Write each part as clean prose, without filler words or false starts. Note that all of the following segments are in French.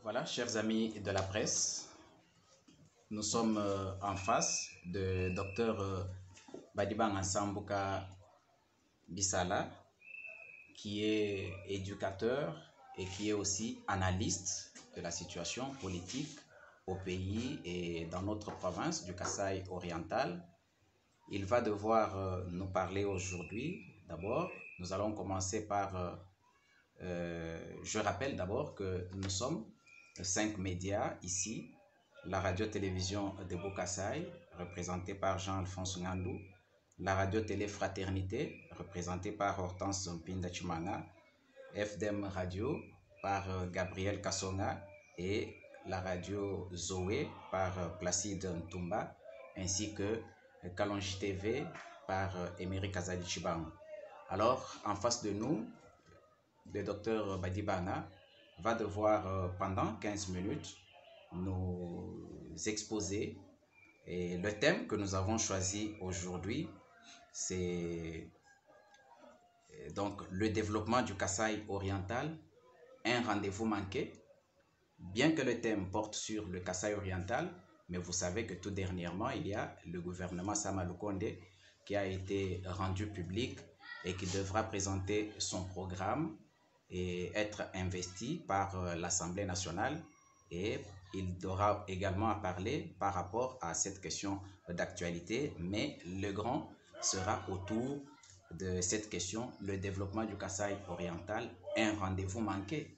Voilà, chers amis de la presse, nous sommes en face de Dr Badibang Ansambouka Bissala, qui est éducateur et qui est aussi analyste de la situation politique au pays et dans notre province du Kasaï oriental. Il va devoir nous parler aujourd'hui. D'abord, nous allons commencer par... je rappelle d'abord que nous sommes 5 médias ici. La radio-télévision de Bokassaï, représentée par Jean-Alphonse Ngandou, la radio-télé Fraternité, représentée par Hortense Mpinda Chumanga, FDM Radio par Gabriel Kassonga et la radio Zoé par Placide Ntumba, ainsi que Kalonji TV par Emery Kazali Chibang. Alors, en face de nous, le docteur Badibanga va devoir pendant 15 minutes nous exposer. Et le thème que nous avons choisi aujourd'hui, c'est donc le développement du Kasaï oriental, un rendez-vous manqué. Bien que le thème porte sur le Kasaï oriental, mais vous savez que tout dernièrement, il y a le gouvernement Sama Lukonde qui a été rendu public et qui devra présenter son programme et être investi par l'Assemblée nationale, et il aura également à parler par rapport à cette question d'actualité, mais le grand sera autour de cette question, le développement du Kasaï oriental, un rendez-vous manqué.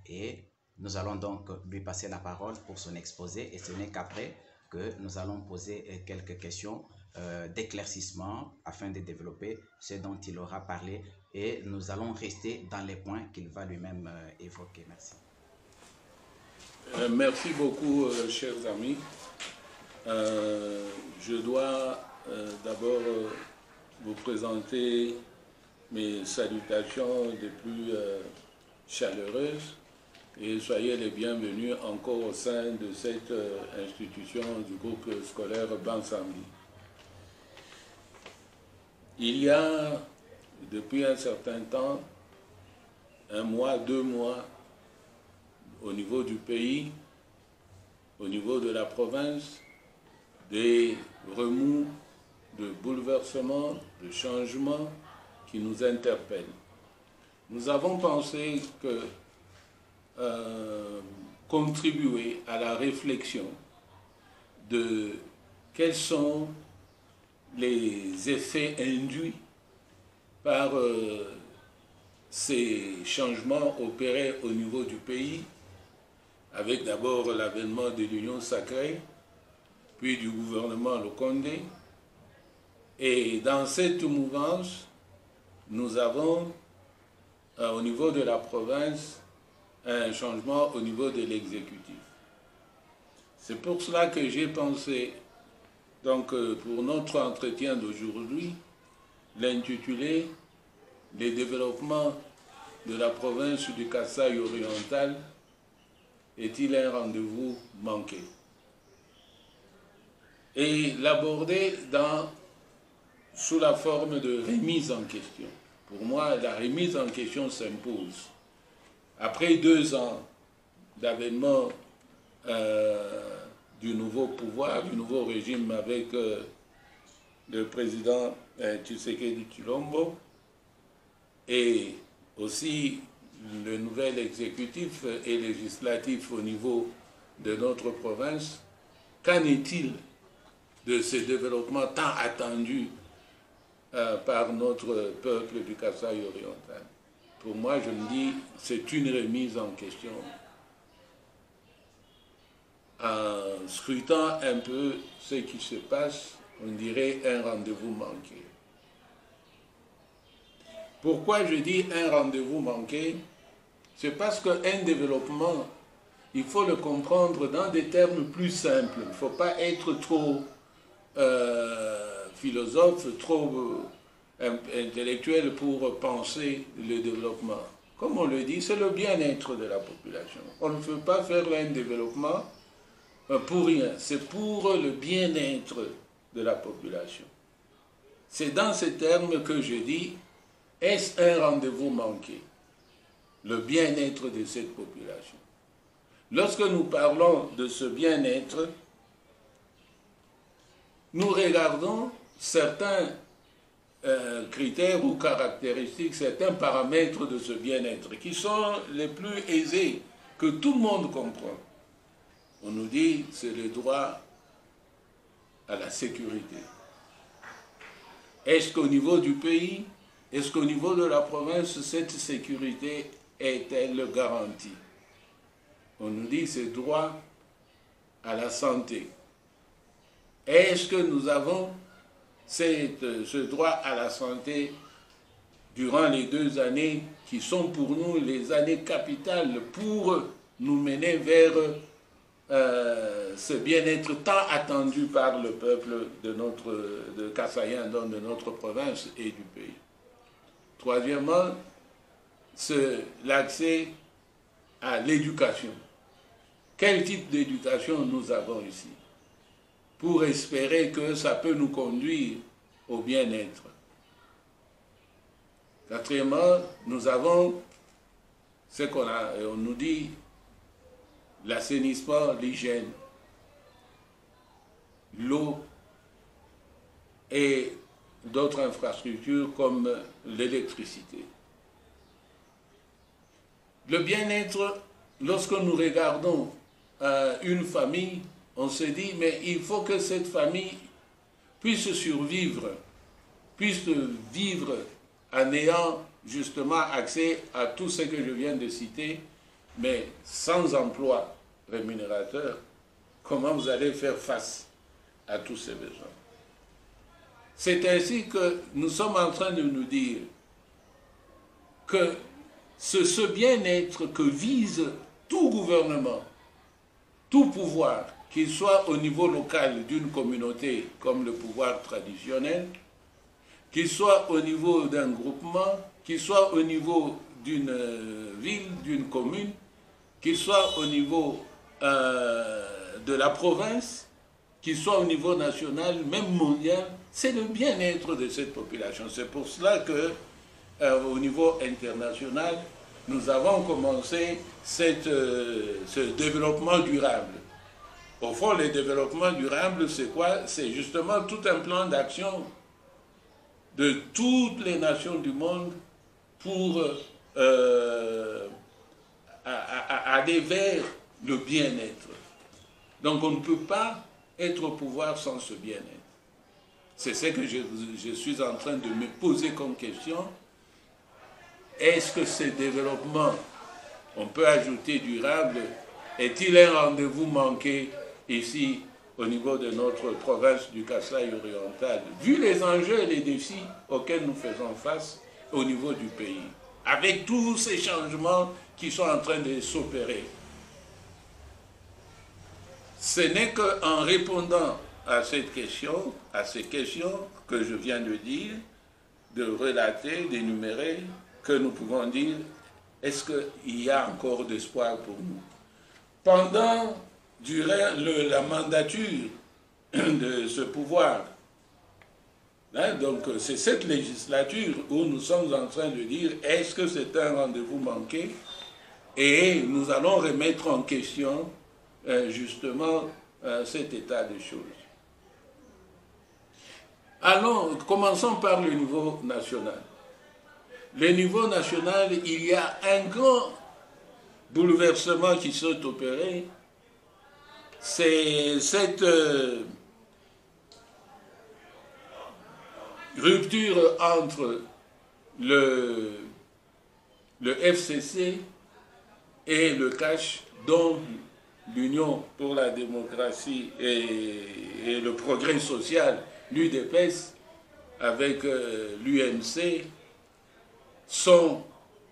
Et nous allons donc lui passer la parole pour son exposé, et ce n'est qu'après que nous allons poser quelques questions d'éclaircissement afin de développer ce dont il aura parlé, et nous allons rester dans les points qu'il va lui-même évoquer. Merci. Merci beaucoup, chers amis. Je dois d'abord vous présenter mes salutations les plus chaleureuses et soyez les bienvenus encore au sein de cette institution du groupe scolaire Bansambi. Il y a, depuis un certain temps, 1 mois, 2 mois, au niveau du pays, au niveau de la province, des remous, de bouleversements, de changements qui nous interpellent. Nous avons pensé que contribuer à la réflexion de quels sont les effets induits par ces changements opérés au niveau du pays, avec d'abord l'avènement de l'Union sacrée, puis du gouvernement Lukonde. Et dans cette mouvance, nous avons au niveau de la province un changement au niveau de l'exécutif. C'est pour cela que j'ai pensé, donc pour notre entretien d'aujourd'hui, l'intituler « Les développements de la province du Kasaï oriental est-il un rendez-vous manqué ?» et l'aborder sous la forme de remise en question. Pour moi, la remise en question s'impose. Après 2 ans d'avènement du nouveau pouvoir, du nouveau régime avec le président Tshisekedi Tshilombo et aussi le nouvel exécutif et législatif au niveau de notre province, qu'en est-il de ce développement tant attendu par notre peuple du Kasaï oriental? Pour moi, je me dis, c'est une remise en question. En scrutant un peu ce qui se passe, on dirait un rendez-vous manqué. Pourquoi je dis un rendez-vous manqué? C'est parce qu'un développement, il faut le comprendre dans des termes plus simples. Il ne faut pas être trop philosophe, trop intellectuel pour penser le développement. Comme on le dit, c'est le bien-être de la population. On ne peut pas faire un développement pour rien. C'est pour le bien-être de la population. C'est dans ces termes que je dis, est-ce un rendez-vous manqué? Le bien-être de cette population. Lorsque nous parlons de ce bien-être, nous regardons certains critères ou caractéristiques, certains paramètres de ce bien-être qui sont les plus aisés, que tout le monde comprend. On nous dit que c'est le droit à la sécurité. Est-ce qu'au niveau du pays, est-ce qu'au niveau de la province, cette sécurité est-elle garantie? On nous dit que c'est droit à la santé. Est-ce que nous avons ce droit à la santé durant les 2 années qui sont pour nous les années capitales pour nous mener vers ce bien-être tant attendu par le peuple de Kasaïen, donc de notre province et du pays. Troisièmement, l'accès à l'éducation. Quel type d'éducation nous avons ici pour espérer que ça peut nous conduire au bien-être? Quatrièmement, nous avons ce on nous dit l'assainissement, l'hygiène, l'eau et d'autres infrastructures comme l'électricité. Le bien-être, lorsque nous regardons une famille, on se dit, mais il faut que cette famille puisse survivre, puisse vivre en ayant justement accès à tout ce que je viens de citer, mais sans emploi rémunérateur, comment vous allez faire face à tous ces besoins? C'est ainsi que nous sommes en train de nous dire que ce bien-être que vise tout gouvernement, tout pouvoir, qu'il soit au niveau local d'une communauté comme le pouvoir traditionnel, qu'il soit au niveau d'un groupement, qu'il soit au niveau d'une ville, d'une commune, qu'il soit au niveau de la province, qu'il soit au niveau national, même mondial, c'est le bien-être de cette population. C'est pour cela que, au niveau international, nous avons commencé ce développement durable. Au fond, le développement durable, c'est quoi? C'est justement tout un plan d'action de toutes les nations du monde pour aller vers le bien-être. Donc on ne peut pas être au pouvoir sans ce bien-être. C'est ce que je suis en train de me poser comme question. Est-ce que ce développement, on peut ajouter durable, est-il un rendez-vous manqué ici au niveau de notre province du Kasaï oriental, vu les enjeux et les défis auxquels nous faisons face au niveau du pays, avec tous ces changements qui sont en train de s'opérer? Ce n'est qu'en répondant à cette question, à ces questions que je viens de dire, de relater, d'énumérer, que nous pouvons dire, est-ce qu'il y a encore d'espoir pour nous? Durant la mandature de ce pouvoir, donc c'est cette législature où nous sommes en train de dire, est-ce que c'est un rendez-vous manqué? Et nous allons remettre en question justement cet état de choses. Commençons par le niveau national. Le niveau national, il y a un grand bouleversement qui s'est opéré. C'est cette rupture entre le FCC et le CACH, dont l'Union pour la démocratie et le progrès social, l'UDPS, avec l'UMC, sont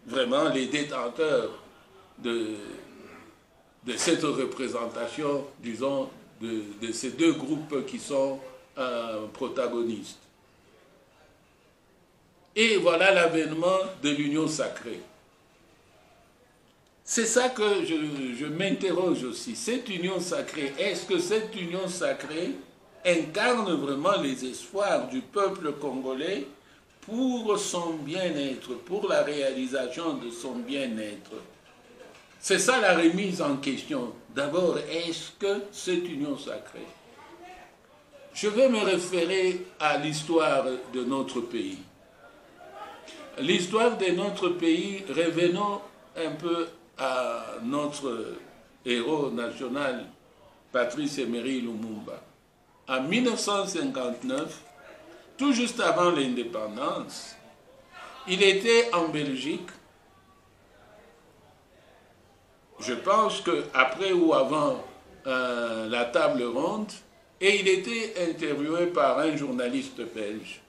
vraiment les détenteurs de cette représentation, disons, de ces deux groupes qui sont protagonistes. Et voilà l'avènement de l'union sacrée. C'est ça que je m'interroge aussi. Cette union sacrée, est-ce que cette union sacrée incarne vraiment les espoirs du peuple congolais pour son bien-être, pour la réalisation de son bien-être? C'est ça la remise en question. D'abord, est-ce que cette union sacrée? Je vais me référer à l'histoire de notre pays. L'histoire de notre pays, revenons un peu à notre héros national, Patrice Emery Lumumba. En 1959, tout juste avant l'indépendance, il était en Belgique. Je pense qu'après ou avant la table ronde, et il était interviewé par un journaliste belge.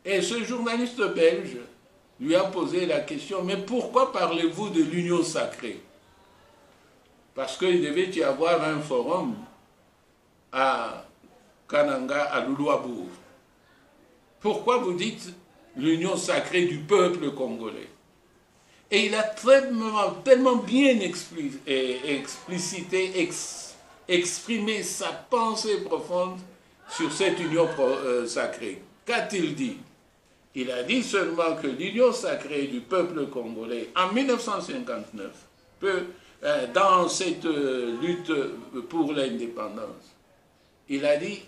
Et ce journaliste belge lui a posé la question, mais pourquoi parlez-vous de l'union sacrée? Parce qu'il devait y avoir un forum à Kananga, à Loulouabourg. Pourquoi vous dites l'union sacrée du peuple congolais? Et il a tellement bien exprimé sa pensée profonde sur cette union sacrée. Qu'a-t-il dit? Il a dit seulement que l'union sacrée du peuple congolais en 1959, dans cette lutte pour l'indépendance, il a dit,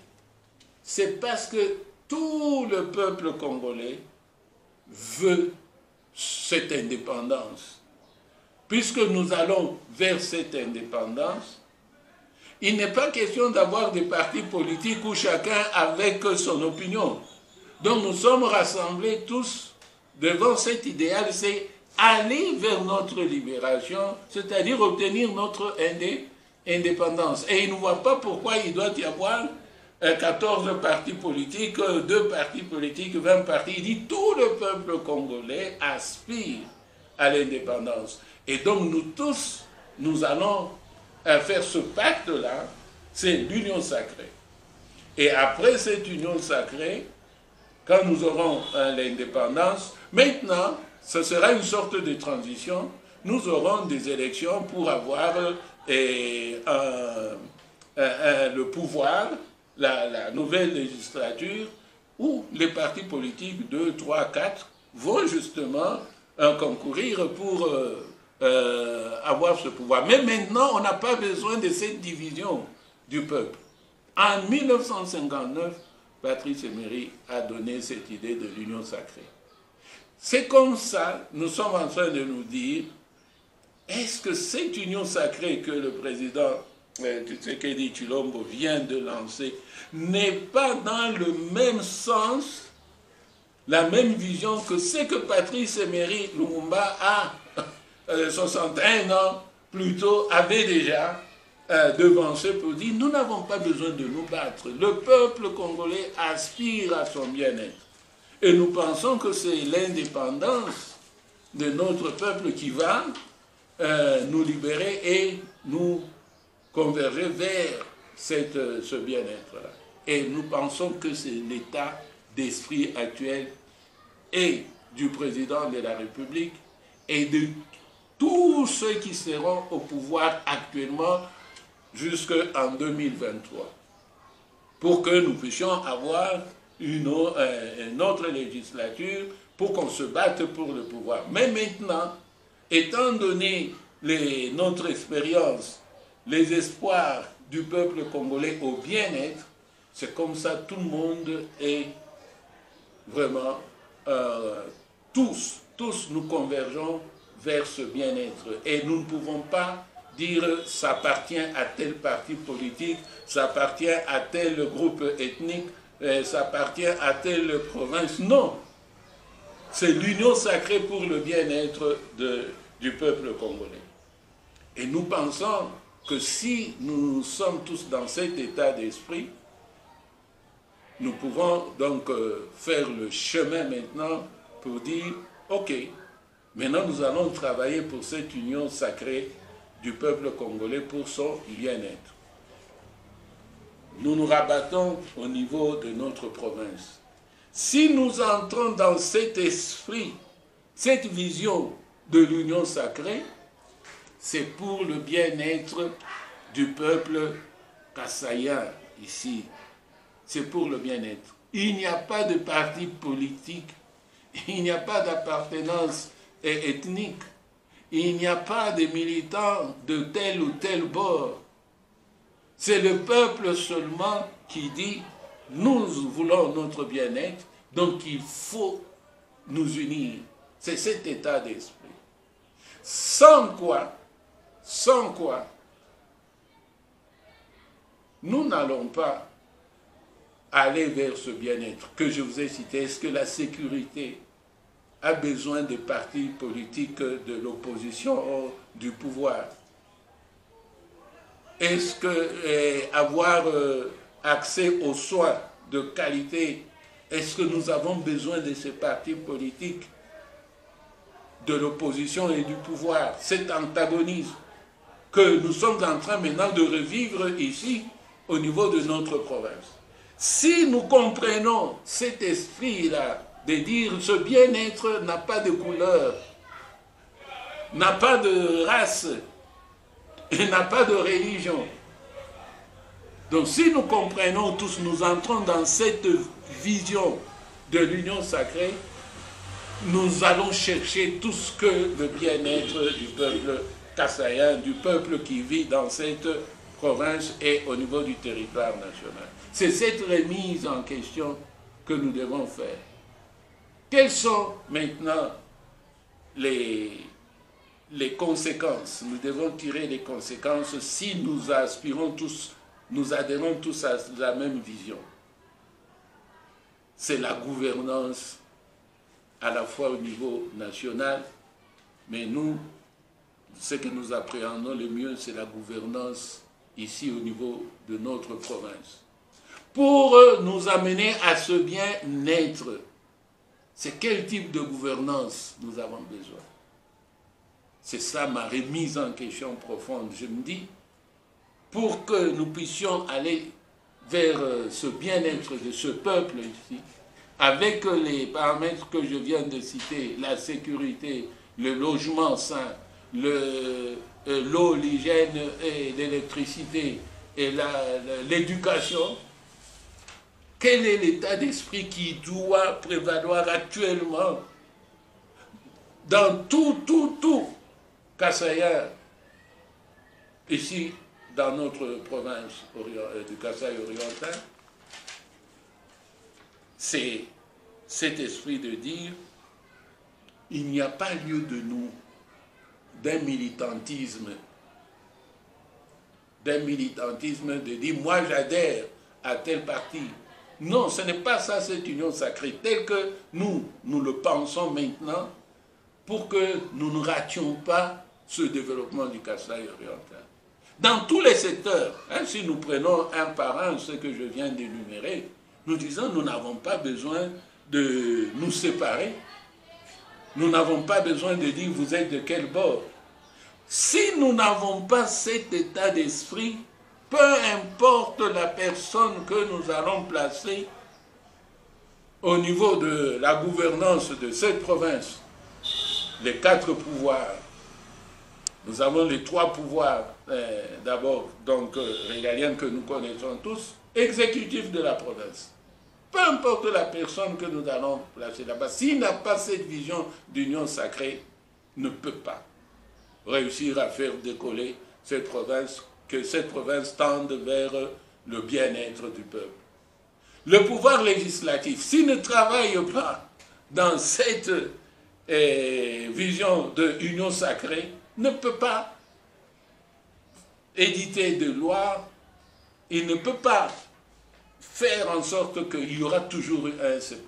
c'est parce que tout le peuple congolais veut cette indépendance. Puisque nous allons vers cette indépendance, il n'est pas question d'avoir des partis politiques où chacun avec son opinion. Donc nous sommes rassemblés tous devant cet idéal, c'est aller vers notre libération, c'est-à-dire obtenir notre indépendance. Et il ne voit pas pourquoi il doit y avoir 14 partis politiques, 2 partis politiques, 20 partis. Il dit tout le peuple congolais aspire à l'indépendance. Et donc nous tous, nous allons faire ce pacte-là, c'est l'union sacrée. Et après cette union sacrée, quand nous aurons l'indépendance, maintenant, ce sera une sorte de transition. Nous aurons des élections pour avoir le pouvoir, la nouvelle législature, où les partis politiques, 2, 3, 4, vont justement concourir pour avoir ce pouvoir. Mais maintenant, on n'a pas besoin de cette division du peuple. En 1959, Patrice Emery a donné cette idée de l'union sacrée. C'est comme ça, nous sommes en train de nous dire, est-ce que cette union sacrée que le président Tshisekedi Tshilombo vient de lancer n'est pas dans le même sens, la même vision que ce que Patrice Emery Lumumba a 61 ans plus tôt avait déjà devancé pour dire nous n'avons pas besoin de nous battre. Le peuple congolais aspire à son bien-être. Et nous pensons que c'est l'indépendance de notre peuple qui va nous libérer et nous converger vers ce bien-être-là. Et nous pensons que c'est l'état d'esprit actuel et du président de la République et de tous ceux qui seront au pouvoir actuellement jusqu'en 2023, pour que nous puissions avoir une autre législature, pour qu'on se batte pour le pouvoir. Mais maintenant, étant donné notre expérience, les espoirs du peuple congolais au bien-être, c'est comme ça tout le monde est vraiment, tous nous convergeons vers ce bien-être. Et nous ne pouvons pas dire ça appartient à tel parti politique, ça appartient à tel groupe ethnique, ça appartient à telle province. Non, c'est l'union sacrée pour le bien-être du peuple congolais. Et nous pensons que si nous sommes tous dans cet état d'esprit, nous pouvons donc faire le chemin maintenant pour dire, ok, maintenant nous allons travailler pour cette union sacrée du peuple congolais pour son bien-être. Nous nous rabattons au niveau de notre province. Si nous entrons dans cet esprit, cette vision de l'union sacrée, c'est pour le bien-être du peuple kassaïen ici. C'est pour le bien-être. Il n'y a pas de parti politique, il n'y a pas d'appartenance ethnique, il n'y a pas de militants de tel ou tel bord. C'est le peuple seulement qui dit « nous voulons notre bien-être, donc il faut nous unir ». C'est cet état d'esprit. Sans quoi, nous n'allons pas aller vers ce bien-être que je vous ai cité. Est-ce que la sécurité a besoin des partis politiques de l'opposition ou du pouvoir? Est-ce que avoir accès aux soins de qualité, est-ce que nous avons besoin de ces partis politiques de l'opposition et du pouvoir? Cet antagonisme que nous sommes en train maintenant de revivre ici au niveau de notre province. Si nous comprenons cet esprit-là, de dire ce bien-être n'a pas de couleur, n'a pas de race, et n'a pas de religion. Donc si nous comprenons tous, nous entrons dans cette vision de l'union sacrée, nous allons chercher tout ce que le bien-être du peuple kassaïen, du peuple qui vit dans cette province et au niveau du territoire national. C'est cette remise en question que nous devons faire. Quelles sont maintenant les conséquences? Nous devons tirer les conséquences si nous aspirons tous, nous adhérons tous à la même vision. C'est la gouvernance à la fois au niveau national, mais nous, ce que nous appréhendons le mieux, c'est la gouvernance ici au niveau de notre province. Pour nous amener à ce bien-être, c'est quel type de gouvernance nous avons besoin? C'est ça ma remise en question profonde. Je me dis, pour que nous puissions aller vers ce bien-être de ce peuple ici, avec les paramètres que je viens de citer, la sécurité, le logement sain, l'eau, l'hygiène et l'électricité et l'éducation, quel est l'état d'esprit qui doit prévaloir actuellement dans tout Kassaïen, ici dans notre province du Kasaï oriental? C'est cet esprit de dire il n'y a pas lieu de nous d'un militantisme de dire moi j'adhère à tel parti. Non, ce n'est pas ça cette union sacrée telle que nous le pensons maintenant, pour que nous ne rations pas ce développement du Kasaï oriental. Dans tous les secteurs, si nous prenons un par un ce que je viens d'énumérer, nous disons nous n'avons pas besoin de nous séparer, nous n'avons pas besoin de dire vous êtes de quel bord. Si nous n'avons pas cet état d'esprit, peu importe la personne que nous allons placer au niveau de la gouvernance de cette province, les 4 pouvoirs, nous avons les 3 pouvoirs, d'abord, donc régaliens que nous connaissons tous, exécutifs de la province. Peu importe la personne que nous allons placer là-bas, s'il n'a pas cette vision d'union sacrée, ne peut pas réussir à faire décoller cette province, que cette province tende vers le bien-être du peuple. Le pouvoir législatif, s'il ne travaille pas dans cette vision d'union sacrée, ne peut pas éditer de loi, il ne peut pas faire en sorte qu'il y aura toujours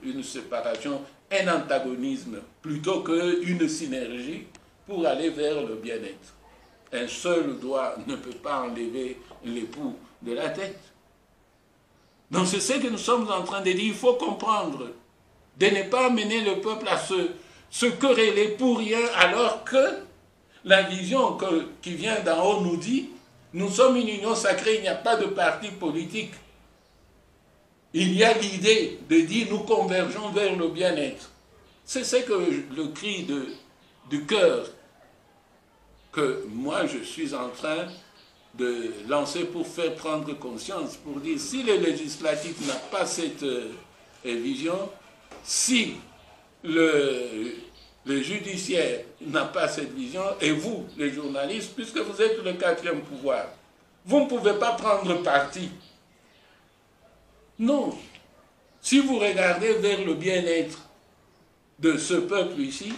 une séparation, un antagonisme, plutôt qu'une synergie pour aller vers le bien-être. Un seul doigt ne peut pas enlever l'époux de la tête. Donc c'est ce que nous sommes en train de dire, il faut comprendre, de ne pas amener le peuple à se quereller pour rien, alors que la vision qui vient d'en haut nous dit, nous sommes une union sacrée, il n'y a pas de parti politique. Il y a l'idée de dire nous convergeons vers le bien-être. C'est ce que le cri du cœur que moi je suis en train de lancer pour faire prendre conscience, pour dire si le législatif n'a pas cette vision, si Le judiciaire n'a pas cette vision, et vous, les journalistes, puisque vous êtes le quatrième pouvoir, vous ne pouvez pas prendre parti. Non. Si vous regardez vers le bien-être de ce peuple ici,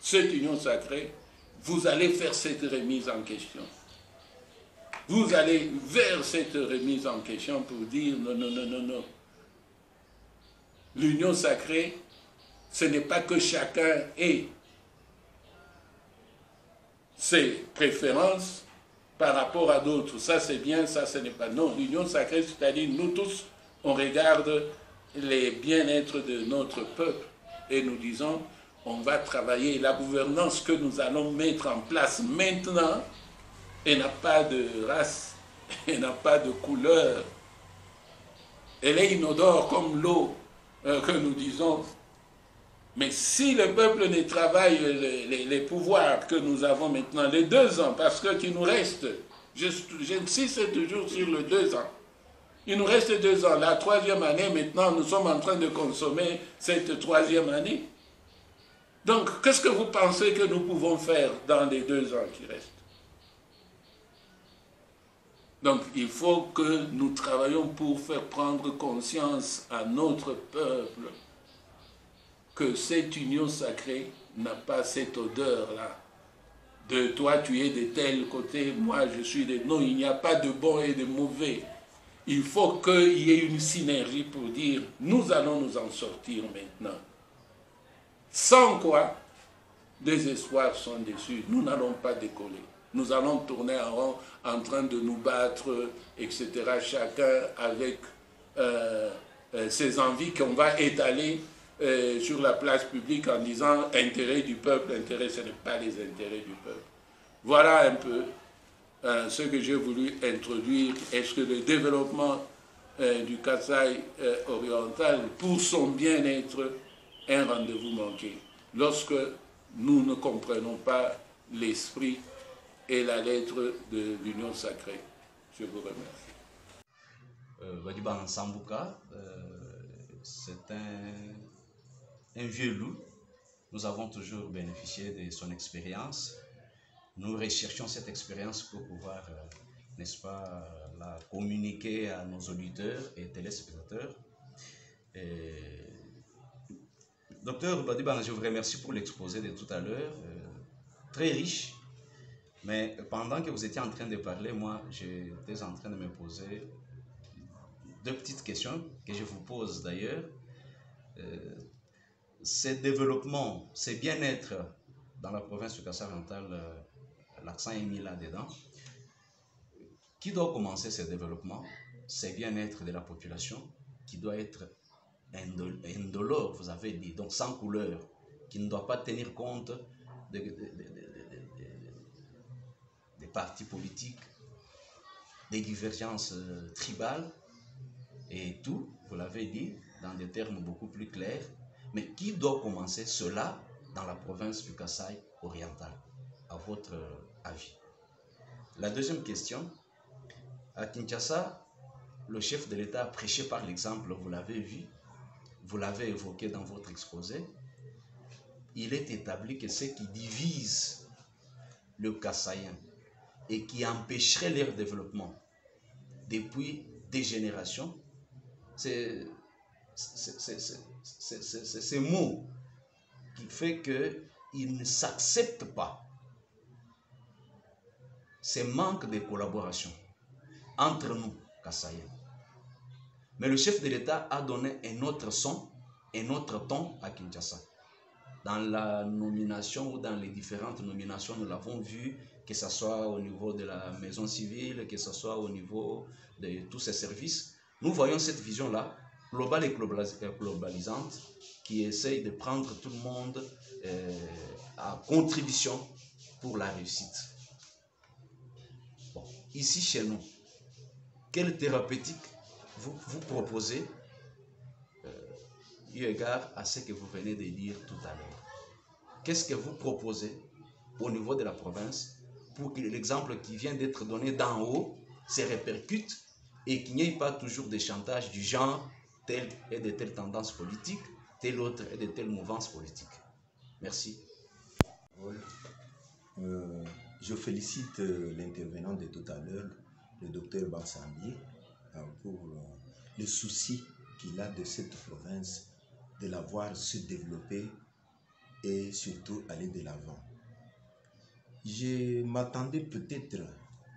cette union sacrée, vous allez faire cette remise en question. Vous allez vers cette remise en question pour dire non, non, non, non, non. L'union sacrée, ce n'est pas que chacun ait ses préférences par rapport à d'autres. Ça c'est bien, ça ce n'est pas. Non, l'union sacrée, c'est-à-dire nous tous, on regarde les bien-être de notre peuple et nous disons, on va travailler. La gouvernance que nous allons mettre en place maintenant, elle n'a pas de race, elle n'a pas de couleur. Elle est inodore comme l'eau que nous disons. Mais si le peuple ne travaille les pouvoirs que nous avons maintenant, les 2 ans, parce qu'il nous reste, j'insiste toujours sur les 2 ans, il nous reste 2 ans. La 3e année, maintenant, nous sommes en train de consommer cette 3e année. Donc, qu'est-ce que vous pensez que nous pouvons faire dans les 2 ans qui restent? Donc, il faut que nous travaillions pour faire prendre conscience à notre peuple que cette union sacrée n'a pas cette odeur-là. De toi, tu es de tel côté, moi, je suis de... Non, il n'y a pas de bon et de mauvais. Il faut qu'il y ait une synergie pour dire, nous allons nous en sortir maintenant. Sans quoi, des espoirs sont déçus. Nous n'allons pas décoller. Nous allons tourner en rond en train de nous battre, etc. Chacun avec ses envies qu'on va étaler sur la place publique en disant intérêt du peuple, intérêt, ce n'est pas les intérêts du peuple. Voilà un peu ce que j'ai voulu introduire. Est-ce que le développement du Kasaï oriental, pour son bien-être, est un rendez-vous manqué lorsque nous ne comprenons pas l'esprit et la lettre de l'union sacrée. Je vous remercie. Badiba Nsambouka, c'est un vieux loup. Nous avons toujours bénéficié de son expérience. Nous recherchons cette expérience pour pouvoir, n'est-ce pas, la communiquer à nos auditeurs et téléspectateurs. Docteur Badiba, je vous remercie pour l'exposé de tout à l'heure, très riche. Mais pendant que vous étiez en train de parler, moi, j'étais en train de me poser 2 petites questions que je vous pose d'ailleurs. Ces développements, ces bien-être dans la province du Kasaï oriental, l'accent est mis là-dedans. Qui doit commencer ces développements? Ces bien-être de la population qui doit être indolore, vous avez dit, donc sans couleur, qui ne doit pas tenir compte des partis politiques, des divergences tribales et tout, vous l'avez dit, dans des termes beaucoup plus clairs. Mais qui doit commencer cela dans la province du Kasaï oriental, à votre avis? La deuxième question, à Kinshasa, le chef de l'État a prêché par l'exemple, vous l'avez vu, vous l'avez évoqué dans votre exposé. Il est établi que ce qui divise le Kasaïen et qui empêcherait leur développement depuis des générations, c'est ce mot qui fait qu'ils ne s'acceptent pas. C'est manque de collaboration entre nous, Kasaïens. Mais le chef de l'État a donné un autre son, un autre ton à Kinshasa. Dans la nomination ou dans les différentes nominations, nous l'avons vu, que ce soit au niveau de la maison civile, que ce soit au niveau de tous ces services. Nous voyons cette vision-là, globale et globalisante, qui essaye de prendre tout le monde à contribution pour la réussite. Bon, ici chez nous, quelle thérapeutique vous proposez eu égard à ce que vous venez de dire tout à l'heure? Qu'est-ce que vous proposez au niveau de la province pour que l'exemple qui vient d'être donné d'en haut se répercute et qu'il n'y ait pas toujours des chantages du genre tel est de telle tendance politique, tel autre est de telle mouvance politique? Merci. Je félicite l'intervenant de tout à l'heure, le docteur Bansambier, pour le souci qu'il a de cette province, de la voir se développer et surtout aller de l'avant. Je m'attendais peut-être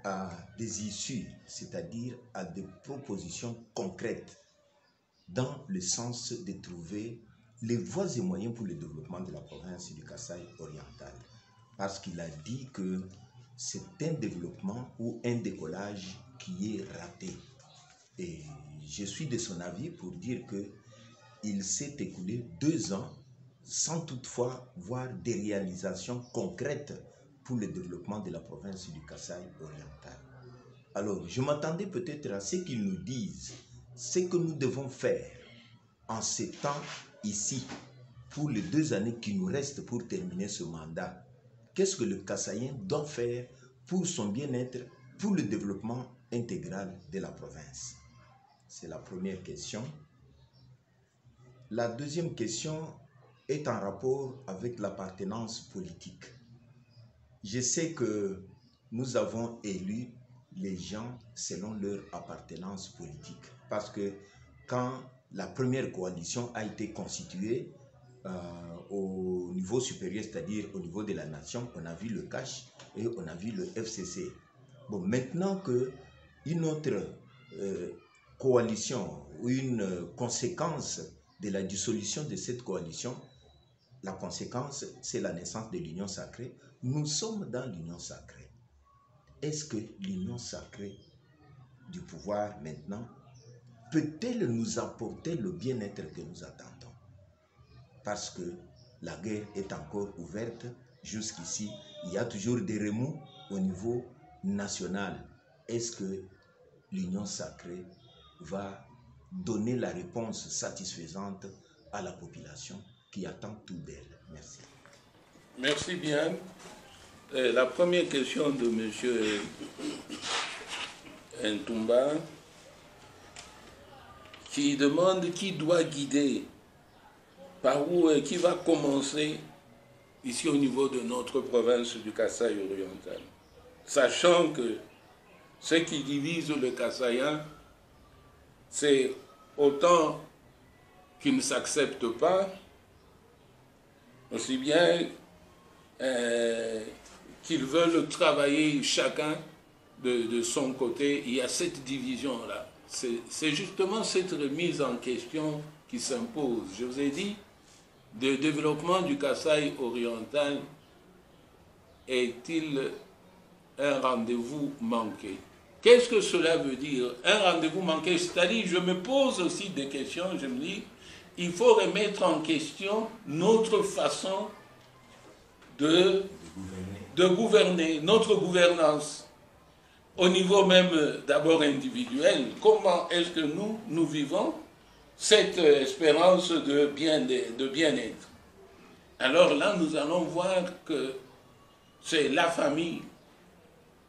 à des issues, c'est-à-dire à des propositions concrètes dans le sens de trouver les voies et moyens pour le développement de la province du Kasaï oriental. Parce qu'il a dit que c'est un développement ou un décollage qui est raté. Et je suis de son avis pour dire qu'il s'est écoulé 2 ans sans toutefois voir des réalisations concrètes pour le développement de la province du Kasaï oriental. Alors, je m'attendais peut-être à ce qu'ils nous disent ce que nous devons faire en ces temps ici, pour les 2 années qui nous restent pour terminer ce mandat. Qu'est-ce que le Kasaïen doit faire pour son bien-être, pour le développement intégral de la province? C'est la première question. La deuxième question est en rapport avec l'appartenance politique. Je sais que nous avons élu les gens selon leur appartenance politique. Parce que quand la première coalition a été constituée au niveau supérieur, c'est-à-dire au niveau de la nation, on a vu le CACH et on a vu le FCC. Bon, maintenant qu'une autre coalition ou une conséquence de la dissolution de cette coalition, la conséquence, c'est la naissance de l'Union sacrée. Nous sommes dans l'Union sacrée. Est-ce que l'Union sacrée du pouvoir maintenant peut-elle nous apporter le bien-être que nous attendons? Parce que la guerre est encore ouverte jusqu'ici. Il y a toujours des remous au niveau national. Est-ce que l'Union sacrée va donner la réponse satisfaisante à la population qui attend tout d'elle? Merci. Merci bien. La première question de M. Ntumba, qui demande qui doit guider, par où et qui va commencer ici au niveau de notre province du Kasaï oriental. Sachant que ce qui divise le Kasaïen, c'est autant qu'ils ne s'acceptent pas, aussi bien qu'ils veulent travailler chacun de son côté. Il y a cette division-là. C'est justement cette remise en question qui s'impose. Je vous ai dit, le développement du Kasaï oriental est-il un rendez-vous manqué? Qu'est-ce que cela veut dire, un rendez-vous manqué? C'est-à-dire, je me pose aussi des questions, je me dis, il faut remettre en question notre façon de gouverner, notre gouvernance, au niveau même d'abord individuel. Comment est-ce que nous vivons cette espérance de bien-être? Alors là, nous allons voir que c'est la famille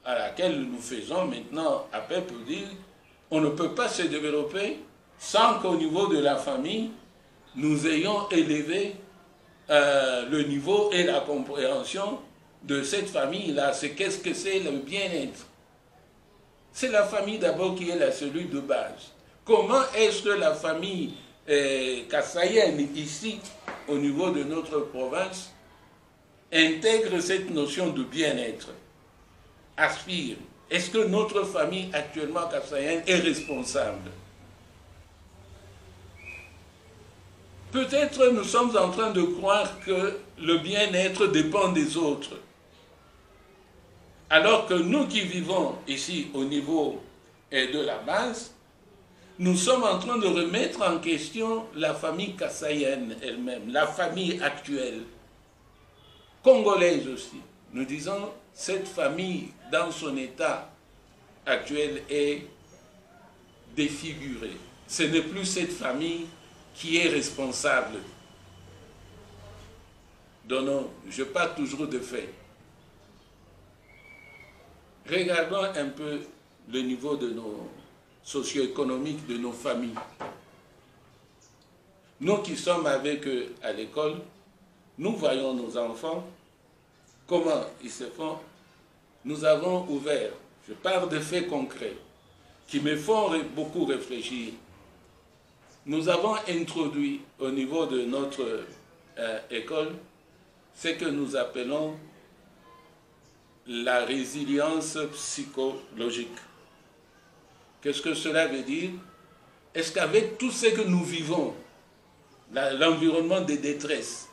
à laquelle nous faisons maintenant appel pour dire on ne peut pas se développer sans qu'au niveau de la famille, nous ayons élevé le niveau et la compréhension de cette famille-là. C'est qu'est-ce que c'est le bien-être? C'est la famille d'abord qui est la cellule de base. Comment est-ce que la famille kassaïenne ici, au niveau de notre province, intègre cette notion de bien-être, aspire? Est-ce que notre famille actuellement kassaïenne est responsable? Peut-être nous sommes en train de croire que le bien-être dépend des autres. Alors que nous qui vivons ici au niveau de la base, nous sommes en train de remettre en question la famille kassaïenne elle-même, la famille actuelle, congolaise aussi. Nous disons, cette famille dans son état actuel est défigurée. Ce n'est plus cette famille qui est responsable. Donnons, je parle toujours de faits. Regardons un peu le niveau de nos socio-économiques, de nos familles. Nous qui sommes avec eux à l'école, nous voyons nos enfants comment ils se font. Nous avons ouvert, je parle de faits concrets, qui me font beaucoup réfléchir. Nous avons introduit au niveau de notre école ce que nous appelons la résilience psychologique. Qu'est-ce que cela veut dire? Est-ce qu'avec tout ce que nous vivons, l'environnement de détresse,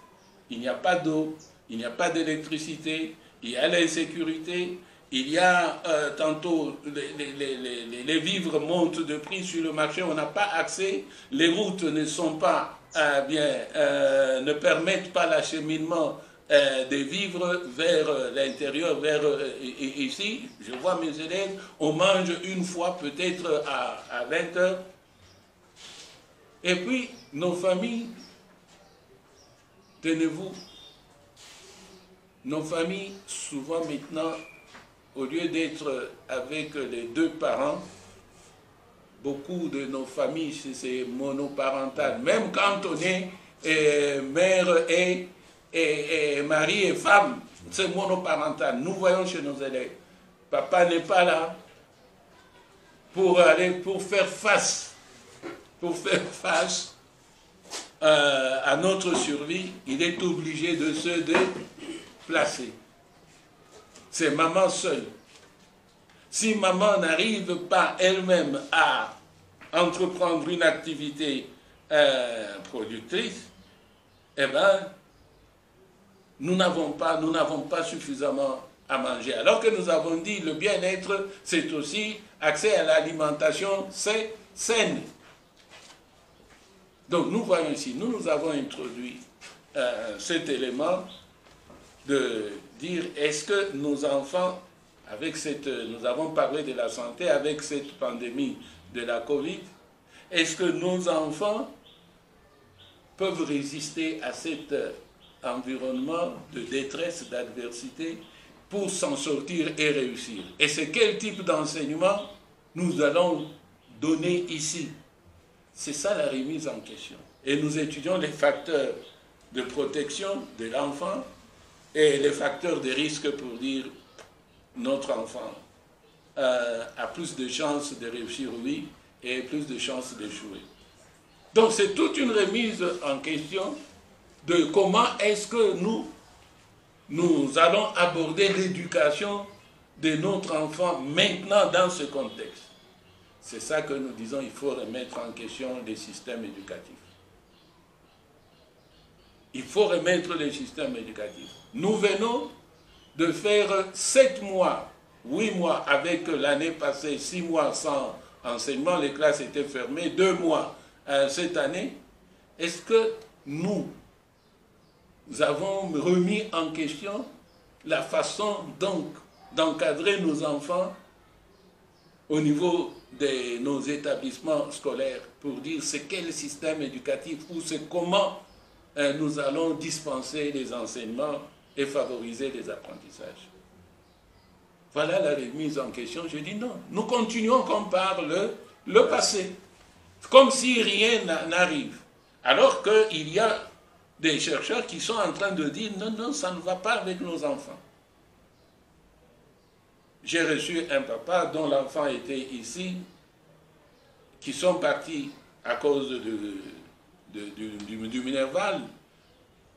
il n'y a pas d'eau, il n'y a pas d'électricité, il y a l'insécurité, il y a tantôt les vivres montent de prix sur le marché, on n'a pas accès, les routes ne sont pas ne permettent pas l'acheminement des vivres vers l'intérieur, vers ici. Je vois mes élèves, on mange une fois peut-être à 20 heures. Et puis, nos familles, tenez-vous, nos familles, souvent maintenant, au lieu d'être avec les deux parents, beaucoup de nos familles, c'est monoparental. Même quand on est mère et mari et femme, c'est monoparental. Nous voyons chez nos élèves, papa n'est pas là pour faire face à notre survie. Il est obligé de se déplacer. C'est maman seule. Si maman n'arrive pas elle-même à entreprendre une activité productrice, eh bien, nous n'avons pas suffisamment à manger. Alors que nous avons dit le bien-être, c'est aussi accès à l'alimentation saine. Donc nous voyons ici, nous avons introduit cet élément de dire est-ce que nos enfants, nous avons parlé de la santé avec cette pandémie de la Covid, est-ce que nos enfants peuvent résister à cet environnement de détresse, d'adversité, pour s'en sortir et réussir? Et c'est quel type d'enseignement nous allons donner ici? C'est ça la remise en question. Et nous étudions les facteurs de protection de l'enfant et les facteurs de risque pour dire notre enfant a plus de chances de réussir, oui, et plus de chances d'échouer. Donc c'est toute une remise en question de comment est-ce que nous allons aborder l'éducation de notre enfant maintenant dans ce contexte. C'est ça que nous disons, il faut remettre en question les systèmes éducatifs. Il faut remettre les systèmes éducatifs. Nous venons de faire 7 mois, 8 mois avec l'année passée, 6 mois sans enseignement, les classes étaient fermées, 2 mois cette année. Est-ce que nous avons remis en question la façon donc d'encadrer nos enfants au niveau de nos établissements scolaires pour dire c'est quel système éducatif ou c'est comment nous allons dispenser les enseignements et favoriser les apprentissages? Voilà la remise en question. Je dis non. Nous continuons comme par le passé, comme si rien n'arrive. Alors qu'il y a des chercheurs qui sont en train de dire non, non, ça ne va pas avec nos enfants. J'ai reçu un papa dont l'enfant était ici, qui sont partis à cause du Minerval.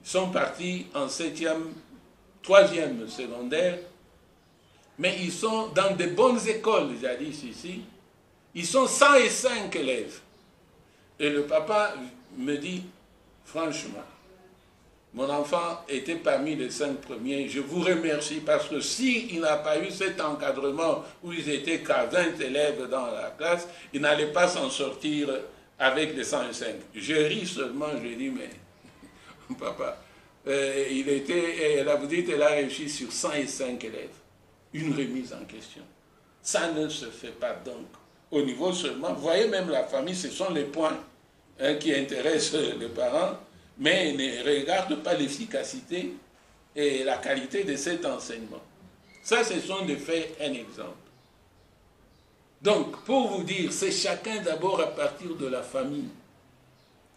Ils sont partis en 7e, 3e secondaire, mais ils sont dans de bonnes écoles, jadis ici. Ils sont 105 élèves. Et le papa me dit, franchement, mon enfant était parmi les 5 premiers. Je vous remercie parce que s'il n'a pas eu cet encadrement où ils étaient qu'à 20 élèves dans la classe, il n'allait pas s'en sortir avec les 105. Je ris seulement, je dis, mais papa, vous dites, elle a réussi sur 105 élèves. Une remise en question. Ça ne se fait pas donc. Au niveau seulement, vous voyez même la famille, ce sont les points qui intéressent les parents, mais ne regardent pas l'efficacité et la qualité de cet enseignement. Ça, ce sont des faits, un exemple. Donc, pour vous dire, c'est chacun d'abord à partir de la famille.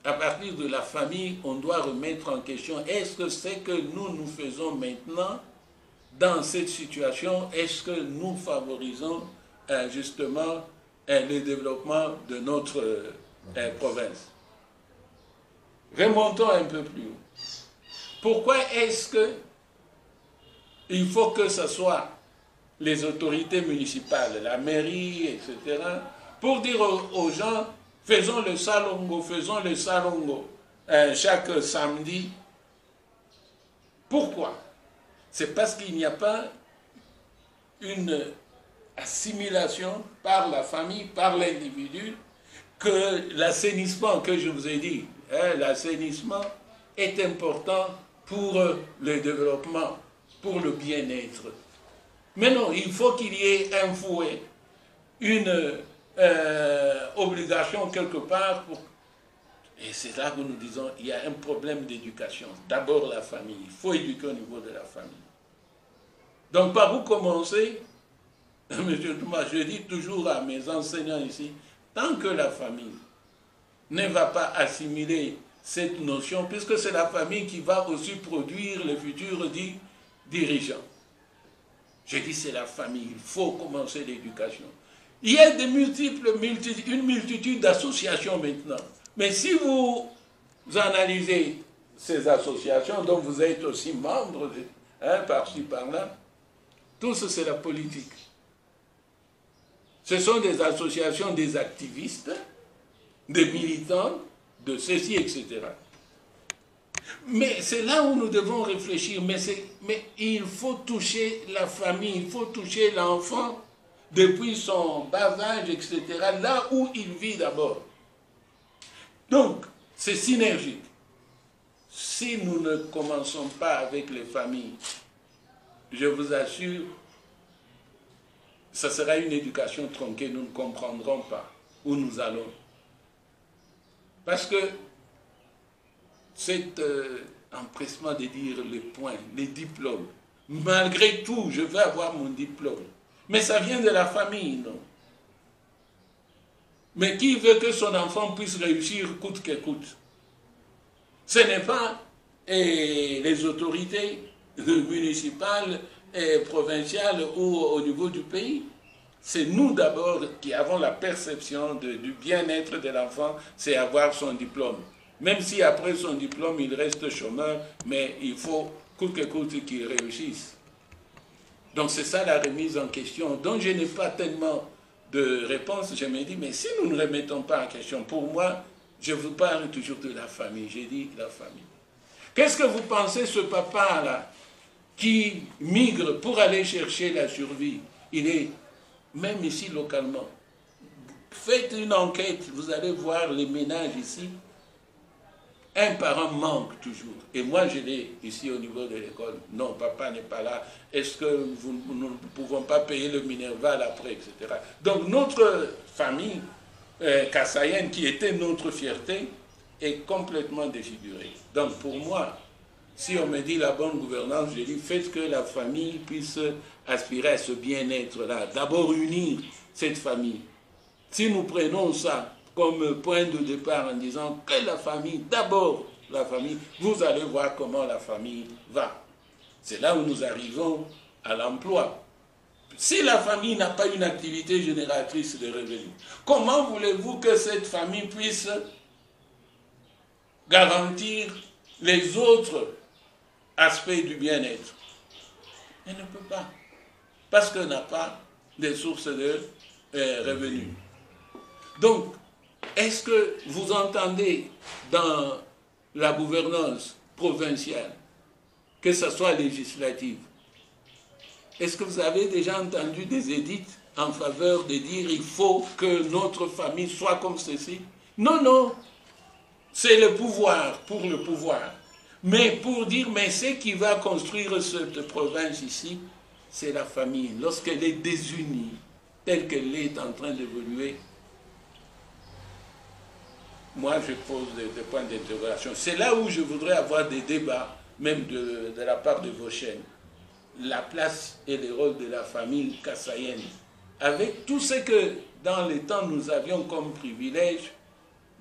À partir de la famille, on doit remettre en question, est-ce que ce que nous faisons maintenant dans cette situation, est-ce que nous favorisons justement le développement de notre province? Remontons un peu plus haut. Pourquoi est-ce qu'il faut que ce soit les autorités municipales, la mairie, etc., pour dire aux gens, faisons le salongo chaque samedi? Pourquoi? C'est parce qu'il n'y a pas une assimilation par la famille, par l'individu, que l'assainissement que je vous ai dit, l'assainissement est important pour le développement, pour le bien-être. Mais non, il faut qu'il y ait un fouet, une obligation quelque part. Et c'est là que nous disons qu'il y a un problème d'éducation. D'abord la famille, il faut éduquer au niveau de la famille. Donc par où commencer? Monsieur Thomas, je dis toujours à mes enseignants ici, tant que la famille ne va pas assimiler cette notion, puisque c'est la famille qui va aussi produire les futurs dirigeants. Je dis c'est la famille, il faut commencer l'éducation. Il y a une multitude d'associations maintenant. Mais si vous analysez ces associations, dont vous êtes aussi membre, par-ci, par-là, tout ça c'est la politique. Ce sont des associations des activistes, des militants, de ceci, etc. Mais c'est là où nous devons réfléchir. Mais il faut toucher la famille, il faut toucher l'enfant depuis son bas âge, etc. Là où il vit d'abord. Donc, c'est synergique. Si nous ne commençons pas avec les familles, je vous assure, ça sera une éducation tronquée, nous ne comprendrons pas où nous allons. Parce que cet empressement de dire les points, les diplômes, malgré tout, je veux avoir mon diplôme. Mais ça vient de la famille, non? Mais qui veut que son enfant puisse réussir coûte que coûte? Ce n'est pas les autorités municipales et provinciales ou au niveau du pays. C'est nous d'abord qui avons la perception du bien-être de l'enfant, c'est avoir son diplôme. Même si après son diplôme, il reste chômeur, mais il faut coûte que coûte qu'il réussisse. Donc c'est ça la remise en question, dont je n'ai pas tellement de réponses. Je me dis, mais si nous ne remettons pas en question, pour moi, je vous parle toujours de la famille. J'ai dit la famille. Qu'est-ce que vous pensez, ce papa-là, qui migre pour aller chercher la survie? Il est, même ici localement, faites une enquête, vous allez voir les ménages ici. Un parent manque toujours. Et moi, je l'ai ici au niveau de l'école. Non, papa n'est pas là. Est-ce que nous ne pouvons pas payer le Minerval après, etc. Donc, notre famille kassayenne, qui était notre fierté, est complètement défigurée. Donc, pour moi, si on me dit la bonne gouvernance, je dis faites que la famille puisse aspirer à ce bien-être-là. D'abord, unir cette famille. Si nous prenons ça comme point de départ en disant que la famille, d'abord la famille, vous allez voir comment la famille va. C'est là où nous arrivons à l'emploi. Si la famille n'a pas une activité génératrice de revenus, comment voulez-vous que cette famille puisse garantir les autres aspects du bien-être? Elle ne peut pas, parce qu'elle n'a pas des sources de revenus. Donc, est-ce que vous entendez dans la gouvernance provinciale, que ce soit législative, est-ce que vous avez déjà entendu des édits en faveur de dire il faut que notre famille soit comme ceci? Non, non, c'est le pouvoir pour le pouvoir. Mais pour dire, mais ce qui va construire cette province ici, c'est la famille. Lorsqu'elle est désunie, telle qu'elle est en train d'évoluer, moi, je pose des points d'interrogation. C'est là où je voudrais avoir des débats, même de la part de vos chaînes. La place et le rôle de la famille kassayenne, avec tout ce que dans les temps nous avions comme privilèges,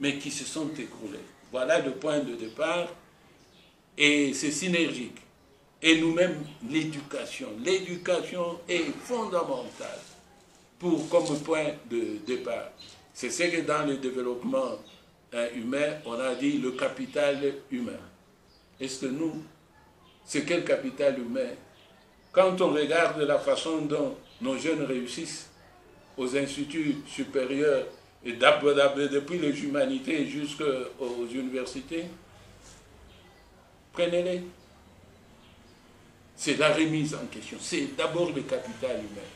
mais qui se sont écroulés. Voilà le point de départ, et c'est synergique. et nous-mêmes l'éducation. L'éducation est fondamentale comme point de départ. C'est ce que dans le développement humain, on a dit le capital humain. Est-ce que nous, c'est quel capital humain? Quand on regarde la façon dont nos jeunes réussissent aux instituts supérieurs, et depuis les humanités jusqu'aux universités, prenez-les. C'est la remise en question. C'est d'abord le capital humain.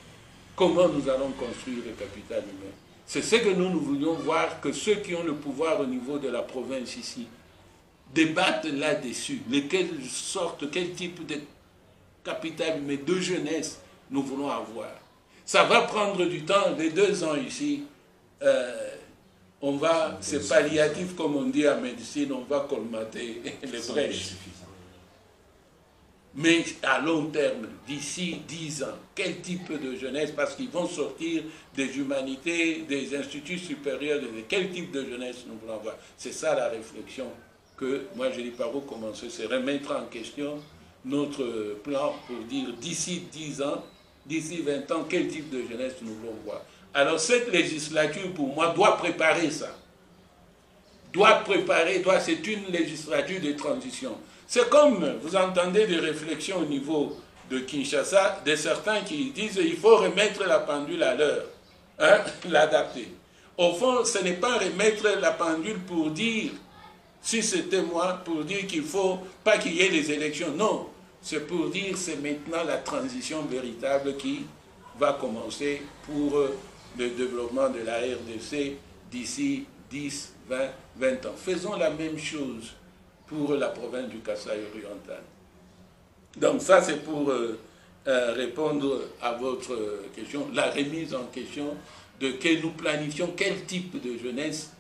Comment nous allons construire le capital humain? C'est ce que nous voulions voir, que ceux qui ont le pouvoir au niveau de la province ici débattent là-dessus. Quel type de capital humain, de jeunesse nous voulons avoir. Ça va prendre du temps, les 2 ans ici. C'est palliatif comme on dit en médecine, on va colmater les brèches. Mais à long terme, d'ici 10 ans, quel type de jeunesse, parce qu'ils vont sortir des humanités, des instituts supérieurs, quel type de jeunesse nous voulons avoir? C'est ça la réflexion que moi je dis par où commencer, c'est remettre en question notre plan pour dire d'ici 10 ans, d'ici 20 ans, quel type de jeunesse nous voulons voir. Alors cette législature, pour moi, doit préparer ça. C'est une législature de transition. C'est comme, vous entendez des réflexions au niveau de Kinshasa, de certains qui disent qu'il faut remettre la pendule à l'heure, l'adapter. Au fond, ce n'est pas remettre la pendule pour dire, si c'était moi, pour dire qu'il ne faut pas qu'il y ait les élections. Non, c'est pour dire c'est maintenant la transition véritable qui va commencer pour le développement de la RDC d'ici 10, 20 ans. Faisons la même chose pour la province du Kasaï oriental. Donc ça, c'est pour répondre à votre question, la remise en question de que nous planifions quel type de jeunesse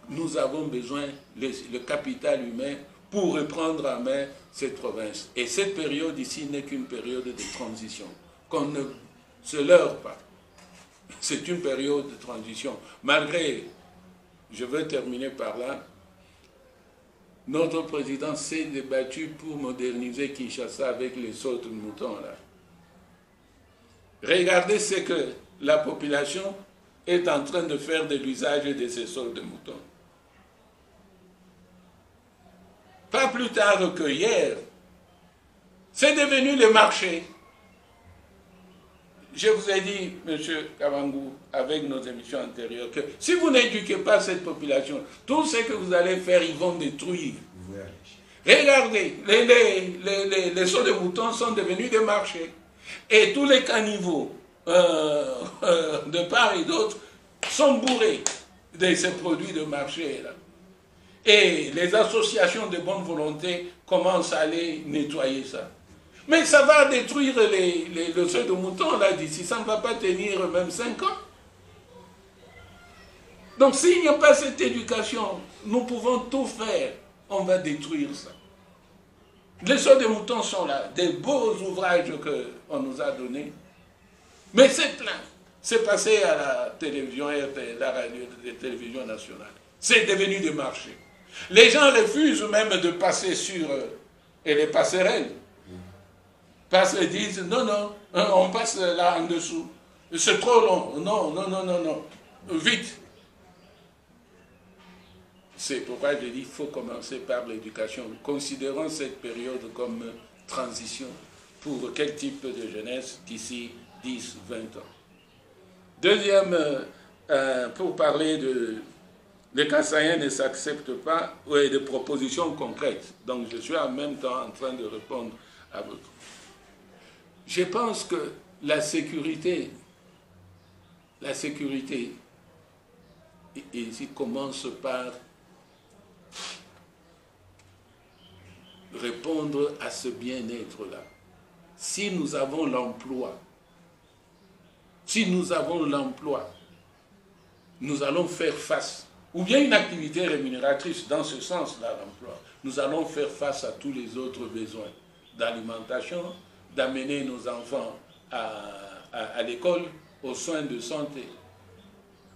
nous avons besoin, le capital humain, pour reprendre en main cette province. Et cette période ici n'est qu'une période de transition, qu'on ne se leurre pas. C'est une période de transition. Malgré, je veux terminer par là, notre président s'est débattu pour moderniser Kinshasa avec les sauts de moutons là. Regardez ce que la population est en train de faire de l'usage de ces sauts de moutons. Pas plus tard que hier, c'est devenu le marché. Je vous ai dit, M. Kavangou, avec nos émissions antérieures, que si vous n'éduquez pas cette population, tout ce que vous allez faire, ils vont détruire. Regardez, les sauts de moutons sont devenus des marchés. Et tous les caniveaux, de part et d'autre, sont bourrés de ces produits de marché-là. Et les associations de bonne volonté commencent à aller nettoyer ça. Mais ça va détruire le seuil de mouton là d'ici. Ça ne va pas tenir même 5 ans. Donc s'il n'y a pas cette éducation, nous pouvons tout faire. On va détruire ça. Les seuils de moutons sont là. Des beaux ouvrages qu'on nous a donnés. Mais c'est plein. C'est passé à la télévision, la radio, la télévision nationale. C'est devenu des marchés. Les gens refusent même de passer sur les passerelles. Parce qu'ils disent, non, on passe là en dessous. C'est trop long. Non. Vite. C'est pourquoi je dis qu'il faut commencer par l'éducation. Considérons cette période comme transition pour quel type de jeunesse d'ici 10, 20 ans. Deuxième, pour parler de... Les Kassaïens ne s'acceptent pas, oui, de propositions concrètes. Donc je suis en même temps en train de répondre à votre... Je pense que la sécurité ici commence par répondre à ce bien-être-là. Si nous avons l'emploi, nous allons faire face, ou bien une activité rémunératrice dans ce sens-là, l'emploi, nous allons faire face à tous les autres besoins d'alimentation, d'amener nos enfants à l'école, aux soins de santé.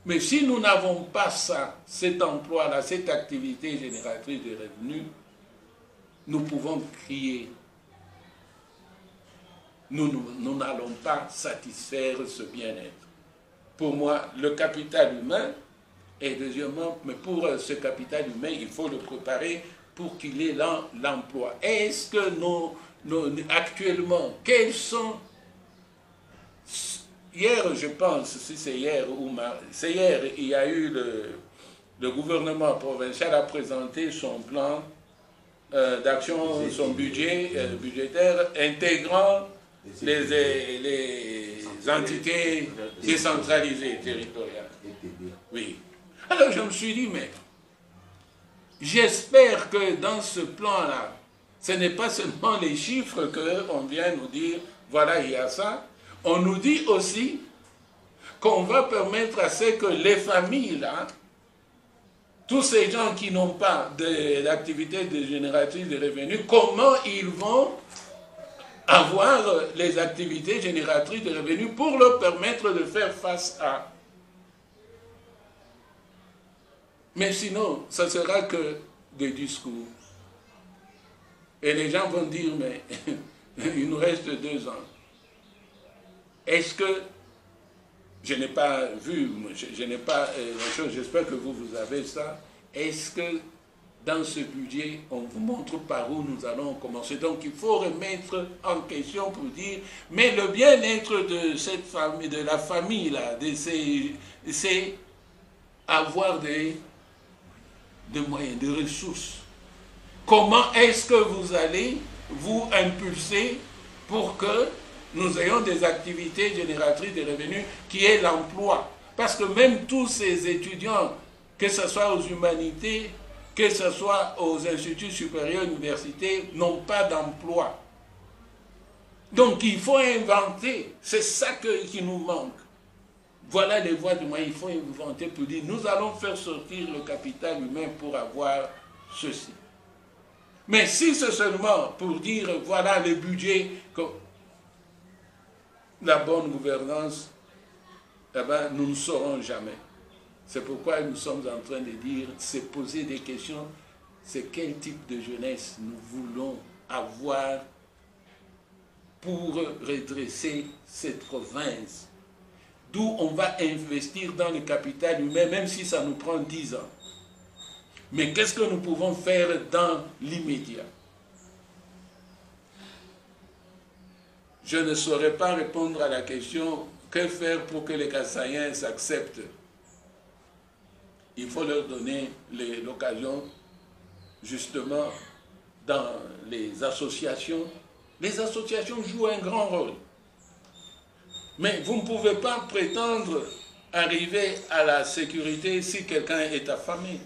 Mais si nous n'avons pas ça, cet emploi-là, cette activité génératrice de revenus, nous pouvons crier nous n'allons pas satisfaire ce bien-être. Pour moi, le capital humain, et deuxièmement, mais pour ce capital humain, il faut le préparer pour qu'il ait l'emploi. Est-ce que actuellement, quels sont... Hier, je pense, si c'est hier, c'est hier, il y a eu le gouvernement provincial a présenté son plan d'action, son budget budgétaire intégrant les entités décentralisées territoriales. Oui. Alors je me suis dit, mais j'espère que dans ce plan-là, ce n'est pas seulement les chiffres qu'on vient nous dire, voilà, il y a ça. On nous dit aussi qu'on va permettre à ce que les familles, là, tous ces gens qui n'ont pas d'activité génératrice de revenus, comment ils vont avoir les activités génératrices de revenus pour leur permettre de faire face à... Mais sinon, ça ne sera que des discours. Et les gens vont dire, mais il nous reste 2 ans. Est-ce que, je n'ai pas vu, je n'ai pas la chose, j'espère que vous avez ça, est-ce que dans ce budget, on vous montre par où nous allons commencer? Donc il faut remettre en question pour dire, mais le bien-être de cette famille, de la famille, là, c'est avoir des moyens, des ressources. Comment est-ce que vous allez vous impulser pour que nous ayons des activités génératrices de revenus qui aient l'emploi? Parce que même tous ces étudiants, que ce soit aux humanités, que ce soit aux instituts supérieurs, universités, n'ont pas d'emploi. Donc il faut inventer, c'est ça qui nous manque. Voilà les voies du moyen, il faut inventer pour dire, nous allons faire sortir le capital humain pour avoir ceci. Mais si c'est seulement pour dire, voilà le budget, la bonne gouvernance, eh ben, nous ne saurons jamais. C'est pourquoi nous sommes en train de dire, c'est poser des questions, c'est quel type de jeunesse nous voulons avoir pour redresser cette province, d'où on va investir dans le capital humain, même si ça nous prend 10 ans. Mais qu'est-ce que nous pouvons faire dans l'immédiat? Je ne saurais pas répondre à la question, que faire pour que les Kassaïens s'acceptent? Il faut leur donner l'occasion, justement, dans les associations. Les associations jouent un grand rôle. Mais vous ne pouvez pas prétendre arriver à la sécurité si quelqu'un est affamé,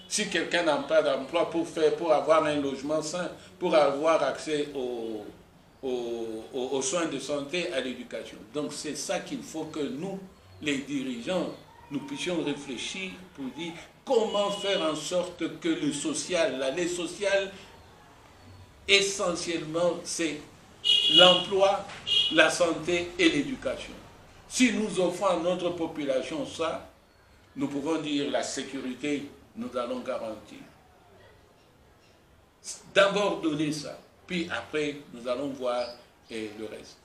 si quelqu'un n'a pas d'emploi pour avoir un logement sain, pour avoir accès aux soins de santé, à l'éducation. Donc c'est ça qu'il faut que nous, les dirigeants, nous puissions réfléchir pour dire comment faire en sorte que le social, les social, essentiellement, c'est l'emploi, la santé et l'éducation. Si nous offrons à notre population ça, nous pouvons dire la sécurité, nous allons garantir. D'abord donner ça, puis après nous allons voir le reste.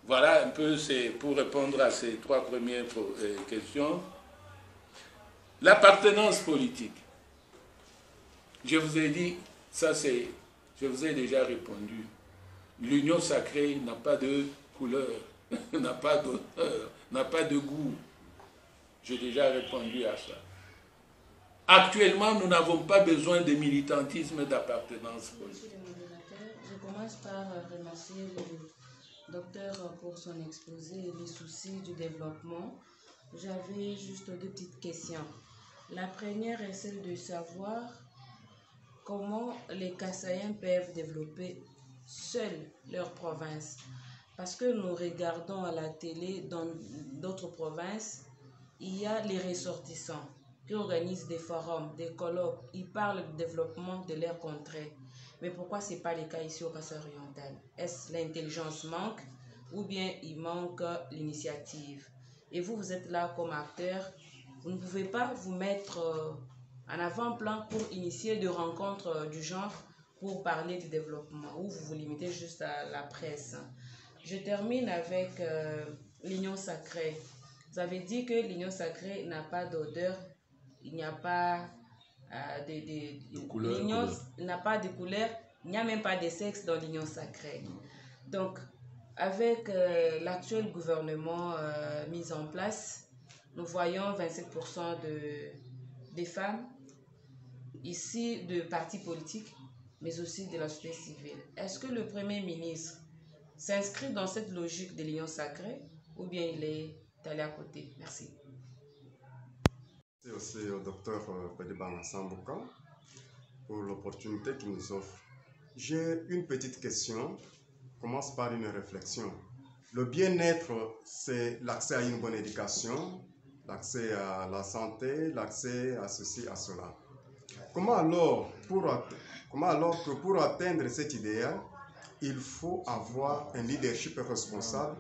Voilà un peu, c'est pour répondre à ces 3 premières questions. L'appartenance politique. Je vous ai dit, ça c'est, je vous ai déjà répondu. L'union sacrée n'a pas de couleur, n'a pas d'odeur, n'a pas de goût. J'ai déjà répondu à ça. Actuellement, nous n'avons pas besoin de militantisme d'appartenance politique. Monsieur le modérateur, je commence par remercier le docteur pour son exposé et les soucis du développement. J'avais juste 2 petites questions. La première est celle de savoir comment les Kassaïens peuvent développer seuls leur province. Parce que nous regardons à la télé, dans d'autres provinces, il y a les ressortissants qui organisent des forums, des colloques, ils parlent du développement de leur contrée. Mais pourquoi ce n'est pas le cas ici au Kasaï-Oriental? Est-ce l'intelligence manque ou bien il manque l'initiative? Et vous, vous êtes là comme acteur, vous ne pouvez pas vous mettre en avant-plan pour initier des rencontres du genre pour parler du développement, ou vous vous limitez juste à la presse. Je termine avec l'Union sacrée. Vous avez dit que l'Union sacrée n'a pas d'odeur, il n'y a pas de couleur. L'Union n'a pas de couleur, il n'y a même pas de sexe dans l'Union sacrée. Donc, avec l'actuel gouvernement mis en place, nous voyons 27% des femmes ici de partis politiques, mais aussi de la société civile. Est-ce que le Premier ministre s'inscrit dans cette logique de l'Union sacrée ou bien il est allé à côté? Merci. Merci aussi au docteur Badiba Nsambuka pour l'opportunité qu'il nous offre. J'ai une petite question, commence par une réflexion. Le bien-être, c'est l'accès à une bonne éducation, l'accès à la santé, l'accès à ceci, à cela. Comment alors que pour atteindre cet idéal, il faut avoir un leadership responsable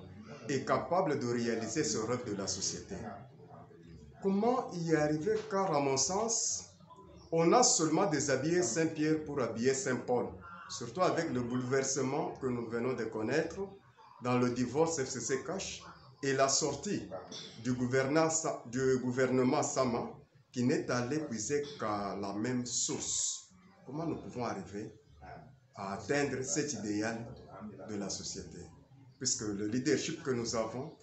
et capable de réaliser ce rêve de la société? Comment y arriver? Car à mon sens, on a seulement déshabillé Saint-Pierre pour habiller Saint-Paul, surtout avec le bouleversement que nous venons de connaître dans le divorce FCC Cash et la sortie du gouvernement Sama qui n'est allé puiser qu'à la même source. Comment nous pouvons arriver à atteindre cet idéal de la société? Puisque le leadership que nous avons,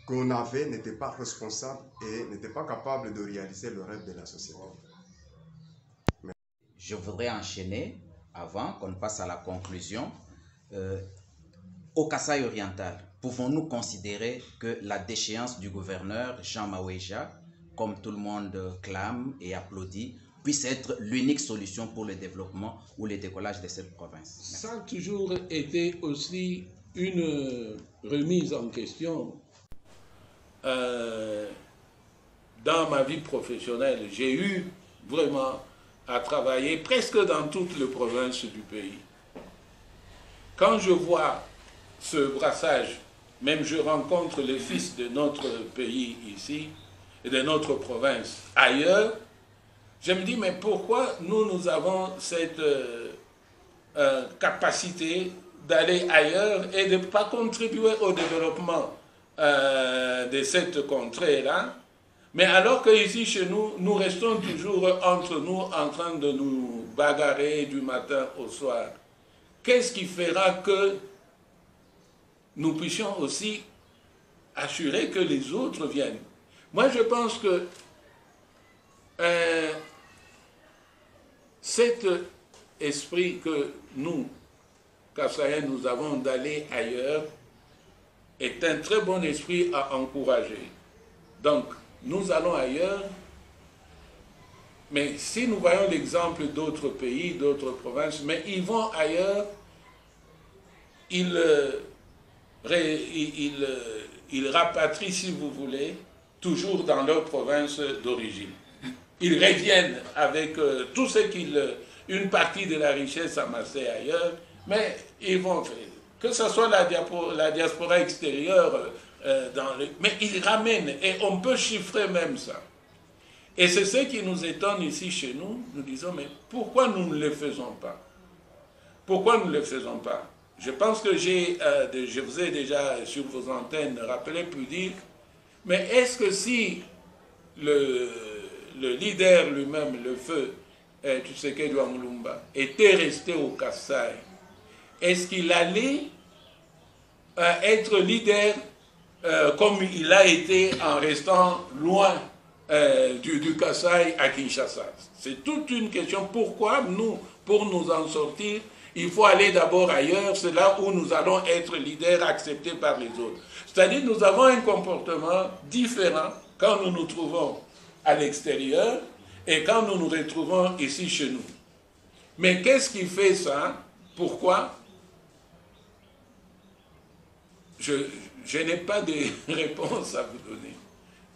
qu'on avait, n'était pas responsable et n'était pas capable de réaliser le rêve de la société. Je voudrais enchaîner, avant qu'on passe à la conclusion. Au Kasaï oriental, pouvons-nous considérer que la déchéance du gouverneur Jean Maweja, comme tout le monde clame et applaudit, puisse être l'unique solution pour le développement ou le décollage de cette province? Merci. Ça a toujours été aussi une remise en question. Dans ma vie professionnelle, j'ai eu vraiment à travailler presque dans toutes les provinces du pays. Quand je vois ce brassage, même je rencontre les fils de notre pays ici et de notre province ailleurs, je me dis, mais pourquoi nous avons cette capacité d'aller ailleurs et de ne pas contribuer au développement de cette contrée-là, mais alors qu'ici, chez nous, nous restons toujours entre nous en train de nous bagarrer du matin au soir. Qu'est-ce qui fera que nous puissions aussi assurer que les autres viennent? Moi, je pense que cet esprit que nous, Kasaïens, nous avons d'aller ailleurs, est un très bon esprit à encourager. Donc, nous allons ailleurs, mais si nous voyons l'exemple d'autres pays, d'autres provinces, mais ils vont ailleurs, ils rapatrient, si vous voulez, toujours dans leur province d'origine. Ils reviennent avec tout ce une partie de la richesse amassée ailleurs, mais ils vont faire, que ce soit la diaspora extérieure, mais ils ramènent, et on peut chiffrer même ça. Et c'est ce qui nous étonne ici chez nous. Nous disons, mais pourquoi nous ne le faisons pas? Pourquoi nous ne le faisons pas? Je pense que je vous ai déjà sur vos antennes rappelé, pu dire, mais est-ce que si le leader lui-même, le feu Tshisekedi Mulumba, était resté au Kasaï, est-ce qu'il allait être leader comme il a été en restant loin du Kasaï à Kinshasa? C'est toute une question. Pourquoi nous, pour nous en sortir, il faut aller d'abord ailleurs, c'est là où nous allons être leaders acceptés par les autres. C'est-à-dire que nous avons un comportement différent quand nous nous trouvons à l'extérieur et quand nous nous retrouvons ici chez nous. Mais qu'est-ce qui fait ça? Pourquoi? Je n'ai pas de réponse à vous donner.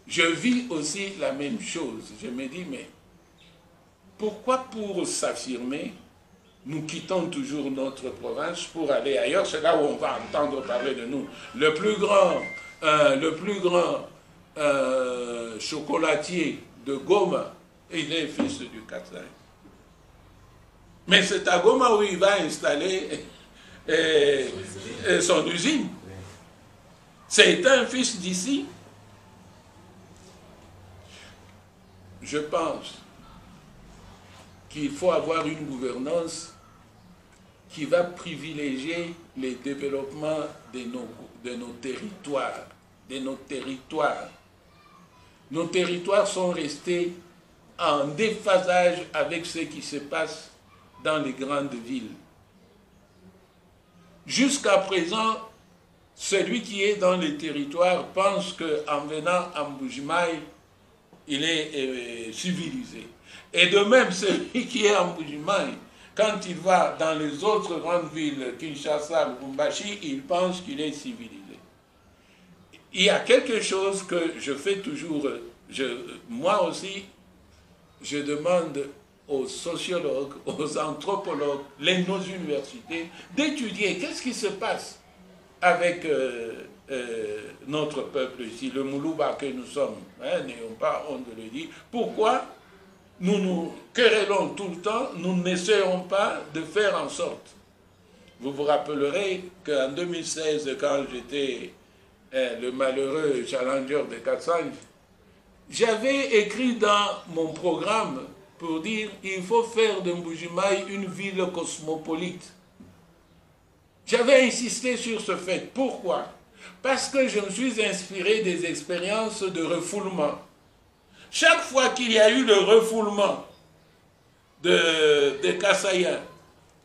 Je vis aussi la même chose. Je me dis, mais pourquoi pour s'affirmer, nous quittons toujours notre province pour aller ailleurs? C'est là où on va entendre parler de nous. Le plus grand chocolatier de Goma, il est fils du Kasaï. Mais c'est à Goma où il va installer son usine. C'est un fils d'ici. Je pense qu'il faut avoir une gouvernance qui va privilégier le développement de nos territoires. Nos territoires sont restés en déphasage avec ce qui se passe dans les grandes villes. Jusqu'à présent, celui qui est dans les territoires pense qu'en venant à Mbujimaï, il est civilisé. Et de même, celui qui est en Mbujimaï, quand il va dans les autres grandes villes, Kinshasa, Lubumbashi, il pense qu'il est civilisé. Il y a quelque chose que je fais toujours, moi aussi, je demande aux sociologues, aux anthropologues, nos universités, d'étudier qu'est-ce qui se passe avec notre peuple ici, le Moulouba que nous sommes, n'ayons pas honte de le dire. Pourquoi nous nous querellons tout le temps, nous n'essayons pas de faire en sorte. Vous vous rappellerez qu'en 2016, quand j'étais le malheureux challenger de Katsanj, j'avais écrit dans mon programme pour dire qu'il faut faire de Mbujimaï une ville cosmopolite. J'avais insisté sur ce fait. Pourquoi? Parce que je me suis inspiré des expériences de refoulement. Chaque fois qu'il y a eu le refoulement de Kasaïa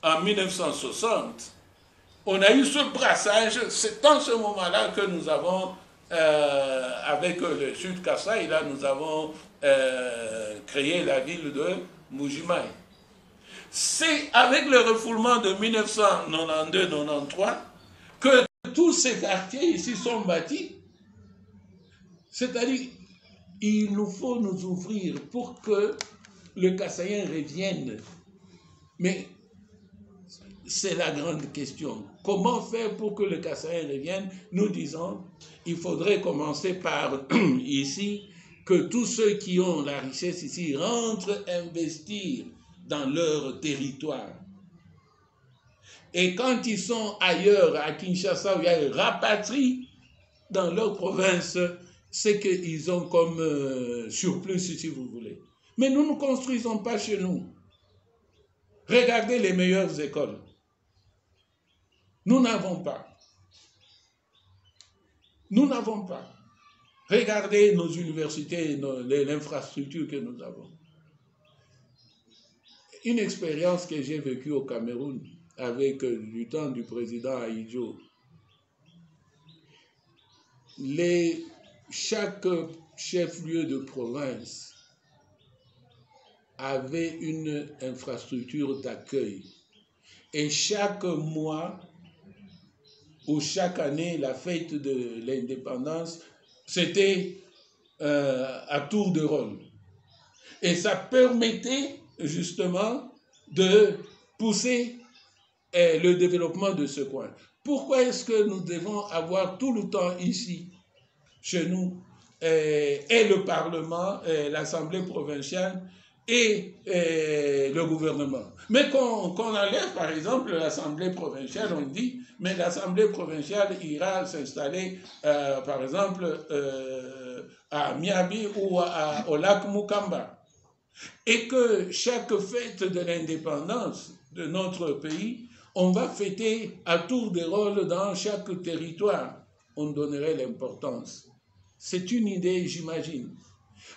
en 1960, on a eu ce brassage. C'est dans ce moment-là que nous avons, avec le Sud Kasaï, là, nous avons créé la ville de Mbujimaï. C'est avec le refoulement de 1992-93 que tous ces quartiers ici sont bâtis. C'est-à-dire, il nous faut nous ouvrir pour que le Kassaïen revienne. Mais c'est la grande question. Comment faire pour que le Kassaïen revienne? Nous disons, il faudrait commencer par ici, que tous ceux qui ont la richesse ici rentrent investir dans leur territoire. Et quand ils sont ailleurs, à Kinshasa, où ils rapatrient dans leur province, c'est qu'ils ont comme surplus, si vous voulez. Mais nous ne construisons pas chez nous. Regardez les meilleures écoles. Nous n'avons pas. Nous n'avons pas. Regardez nos universités, l'infrastructure que nous avons. Une expérience que j'ai vécue au Cameroun avec du temps du président Ahidjo. Chaque chef-lieu de province avait une infrastructure d'accueil. Et chaque mois ou chaque année, la fête de l'indépendance, c'était à tour de rôle. Et ça permettait justement de pousser le développement de ce coin. Pourquoi est-ce que nous devons avoir tout le temps ici, chez nous, et le Parlement, l'Assemblée provinciale et le gouvernement? Mais qu'on enlève par exemple l'Assemblée provinciale, on dit, mais l'Assemblée provinciale ira s'installer par exemple à Miabi ou au lac Mukamba. Et que chaque fête de l'indépendance de notre pays, on va fêter à tour de rôle dans chaque territoire. On donnerait l'importance. C'est une idée, j'imagine.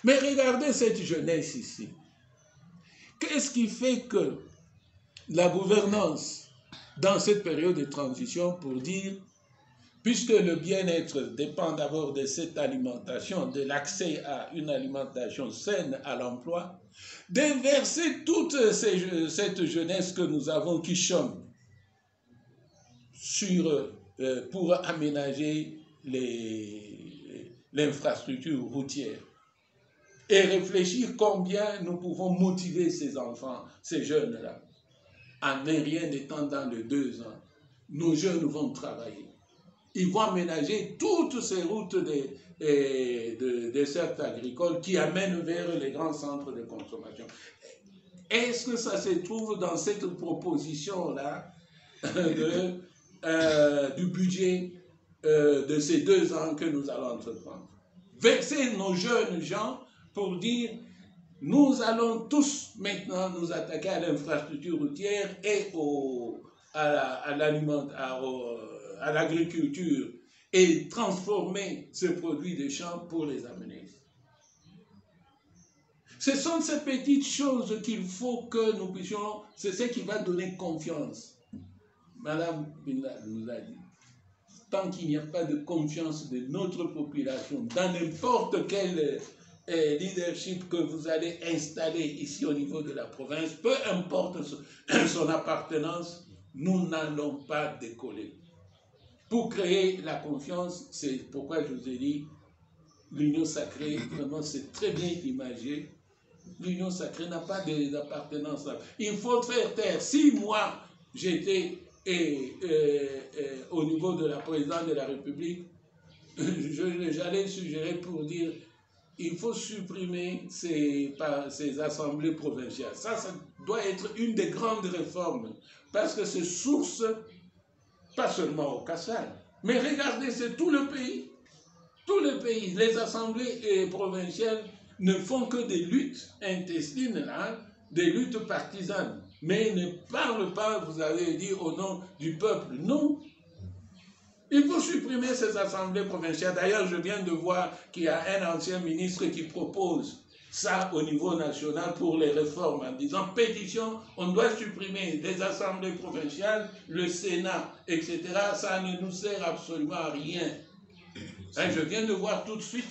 Mais regardez cette jeunesse ici. Qu'est-ce qui fait que la gouvernance, dans cette période de transition, pour dire, puisque le bien-être dépend d'abord de cette alimentation, de l'accès à une alimentation saine, à l'emploi, d'inverser toute cette jeunesse que nous avons qui chôme pour aménager l'infrastructure routière et réfléchir combien nous pouvons motiver ces enfants, ces jeunes-là. En rien n'étant dans les 2 ans, nos jeunes vont travailler. Ils vont aménager toutes ces routes des cercles agricoles qui amènent vers les grands centres de consommation. Est-ce que ça se trouve dans cette proposition-là du budget de ces 2 ans que nous allons entreprendre. Vexer nos jeunes gens pour dire nous allons tous maintenant nous attaquer à l'infrastructure routière et à l'agriculture et transformer ce produit des champs pour les amener. Ce sont ces petites choses qu'il faut que nous puissions, c'est ce qui va donner confiance. Madame Binda nous a dit, tant qu'il n'y a pas de confiance de notre population dans n'importe quel leadership que vous allez installer ici au niveau de la province, peu importe son appartenance, nous n'allons pas décoller. Pour créer la confiance, c'est pourquoi je vous ai dit, l'union sacrée, vraiment c'est très bien imagé. L'union sacrée n'a pas d'appartenance. Il faut faire taire. Si moi, j'étais au niveau de la présidence de la République, j'allais suggérer pour dire il faut supprimer ces assemblées provinciales. Ça doit être une des grandes réformes, parce que c'est source, pas seulement au Kassai, mais regardez, c'est tout le pays. Tout le pays, les assemblées provinciales ne font que des luttes intestines, là, des luttes partisanes, mais ne parlent pas, vous avez dit, au nom du peuple. Non. Il faut supprimer ces assemblées provinciales. D'ailleurs, je viens de voir qu'il y a un ancien ministre qui propose ça au niveau national pour les réformes, en disant pétition, on doit supprimer les assemblées provinciales, le Sénat, etc. Ça ne nous sert absolument à rien. Je viens de voir tout de suite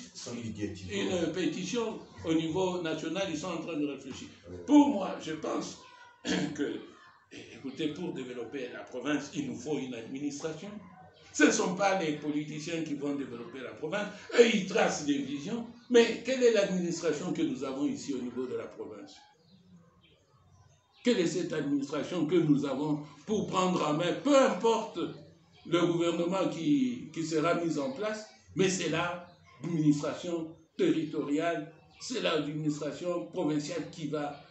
une pétition au niveau national, ils sont en train de réfléchir. Pour moi, je pense que, écoutez, pour développer la province, il nous faut une administration. Ce ne sont pas les politiciens qui vont développer la province, eux ils tracent des visions, mais quelle est l'administration que nous avons ici au niveau de la province? Quelle est cette administration que nous avons pour prendre en main, peu importe le gouvernement qui sera mis en place, mais c'est l'administration territoriale, c'est l'administration provinciale qui va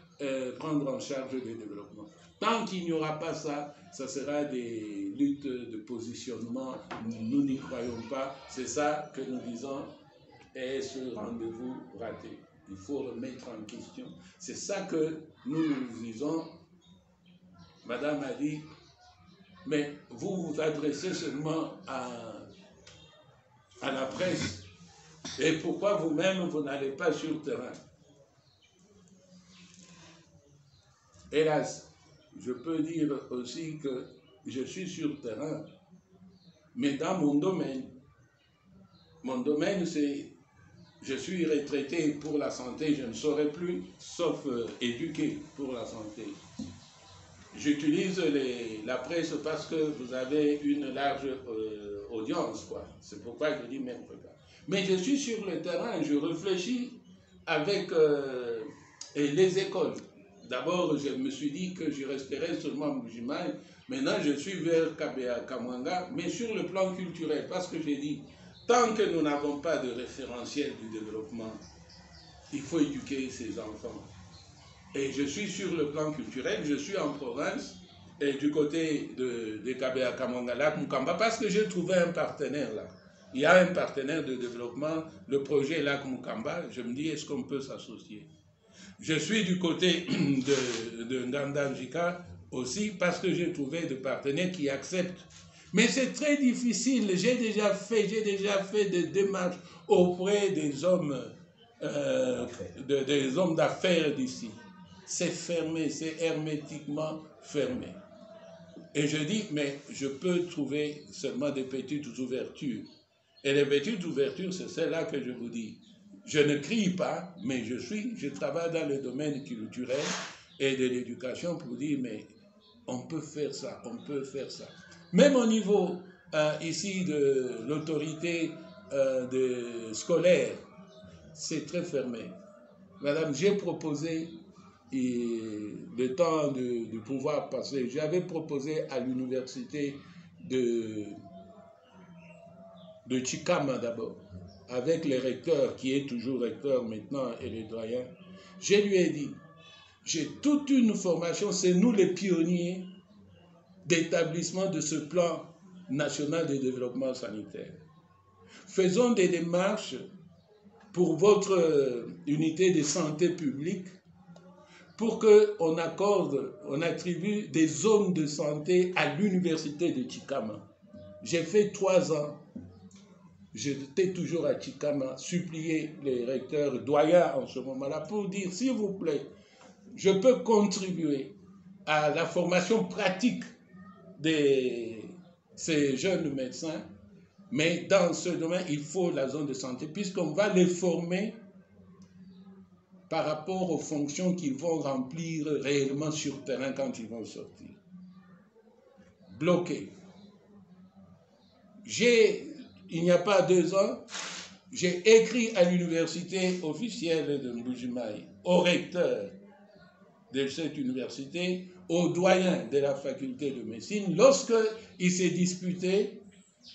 prendre en charge le développement. Tant qu'il n'y aura pas ça, ça sera des luttes de positionnement. Nous n'y croyons pas. C'est ça que nous disons, est ce rendez-vous raté. Il faut remettre en question. C'est ça que nous disons. Madame a dit, mais vous vous adressez seulement à la presse. Et pourquoi vous-même, vous n'allez pas sur le terrain? Hélas, je peux dire aussi que je suis sur le terrain, mais dans mon domaine c'est, je suis retraité pour la santé, je ne saurais plus, sauf éduquer pour la santé. J'utilise la presse parce que vous avez une large audience, quoi. C'est pourquoi je dis même pas. Mais je suis sur le terrain, je réfléchis avec les écoles. D'abord, je me suis dit que je resterais seulement musulman. Maintenant, je suis vers Kabea Kamwanga, mais sur le plan culturel, parce que j'ai dit, tant que nous n'avons pas de référentiel du développement, il faut éduquer ces enfants. Et je suis sur le plan culturel, je suis en province, et du côté de Kabea Kamwanga, Lac Mukamba, parce que j'ai trouvé un partenaire là. Il y a un partenaire de développement, le projet Lac Mukamba, je me dis, est-ce qu'on peut s'associer? Je suis du côté de Ngandamjika aussi parce que j'ai trouvé des partenaires qui acceptent. Mais c'est très difficile. J'ai déjà fait des démarches auprès des hommes d'affaires d'ici. C'est fermé, c'est hermétiquement fermé. Et je dis, mais je peux trouver seulement des petites ouvertures. Et les petites ouvertures, c'est celle-là que je vous dis. Je ne crie pas, mais je travaille dans le domaine culturel et de l'éducation pour dire, mais on peut faire ça, on peut faire ça. Même au niveau ici de l'autorité scolaire, c'est très fermé. Madame, j'ai proposé, le temps de pouvoir passer, j'avais proposé à l'université de Chikama d'abord, avec le recteur, qui est toujours recteur maintenant, et les doyens, je lui ai dit, j'ai toute une formation, c'est nous les pionniers d'établissement de ce plan national de développement sanitaire. Faisons des démarches pour votre unité de santé publique pour qu'on on attribue des zones de santé à l'université de Chikama. J'ai fait 3 ans. J'étais toujours à Chikama, supplier les recteurs doyens en ce moment-là pour dire, s'il vous plaît, je peux contribuer à la formation pratique de ces jeunes médecins, mais dans ce domaine, il faut la zone de santé, puisqu'on va les former par rapport aux fonctions qu'ils vont remplir réellement sur terrain quand ils vont sortir. Bloqué. Il n'y a pas 2 ans, j'ai écrit à l'université officielle de Mbujimayi, au recteur de cette université, au doyen de la faculté de médecine, lorsqu'il s'est disputé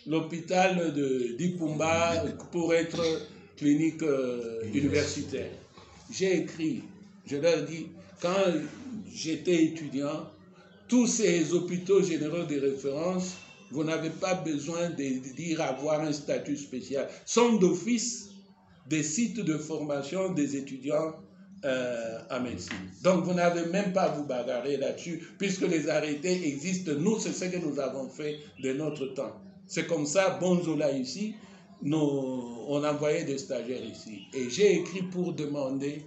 l'hôpital d'Ipumba pour être clinique universitaire. J'ai écrit, je leur dis, quand j'étais étudiant, tous ces hôpitaux généraux de référence, vous n'avez pas besoin de dire avoir un statut spécial. Sont d'office des sites de formation des étudiants en médecine. Donc vous n'avez même pas à vous bagarrer là-dessus, puisque les arrêtés existent. Nous, c'est ce que nous avons fait de notre temps. C'est comme ça, Bonzola ici, on envoyait des stagiaires ici. Et j'ai écrit pour demander,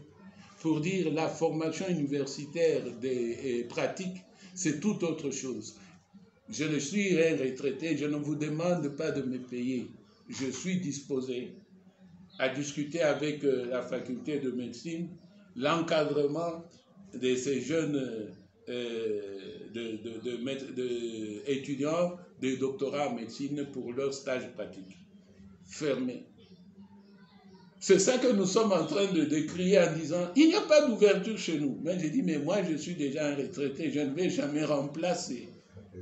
pour dire la formation universitaire et pratique, c'est tout autre chose. Je suis un retraité, je ne vous demande pas de me payer. Je suis disposé à discuter avec la faculté de médecine l'encadrement de ces jeunes étudiants de doctorat en médecine pour leur stage pratique. Fermé. C'est ça que nous sommes en train de décrier en disant il n'y a pas d'ouverture chez nous. Mais j'ai dit, mais moi je suis déjà un retraité, je ne vais jamais remplacer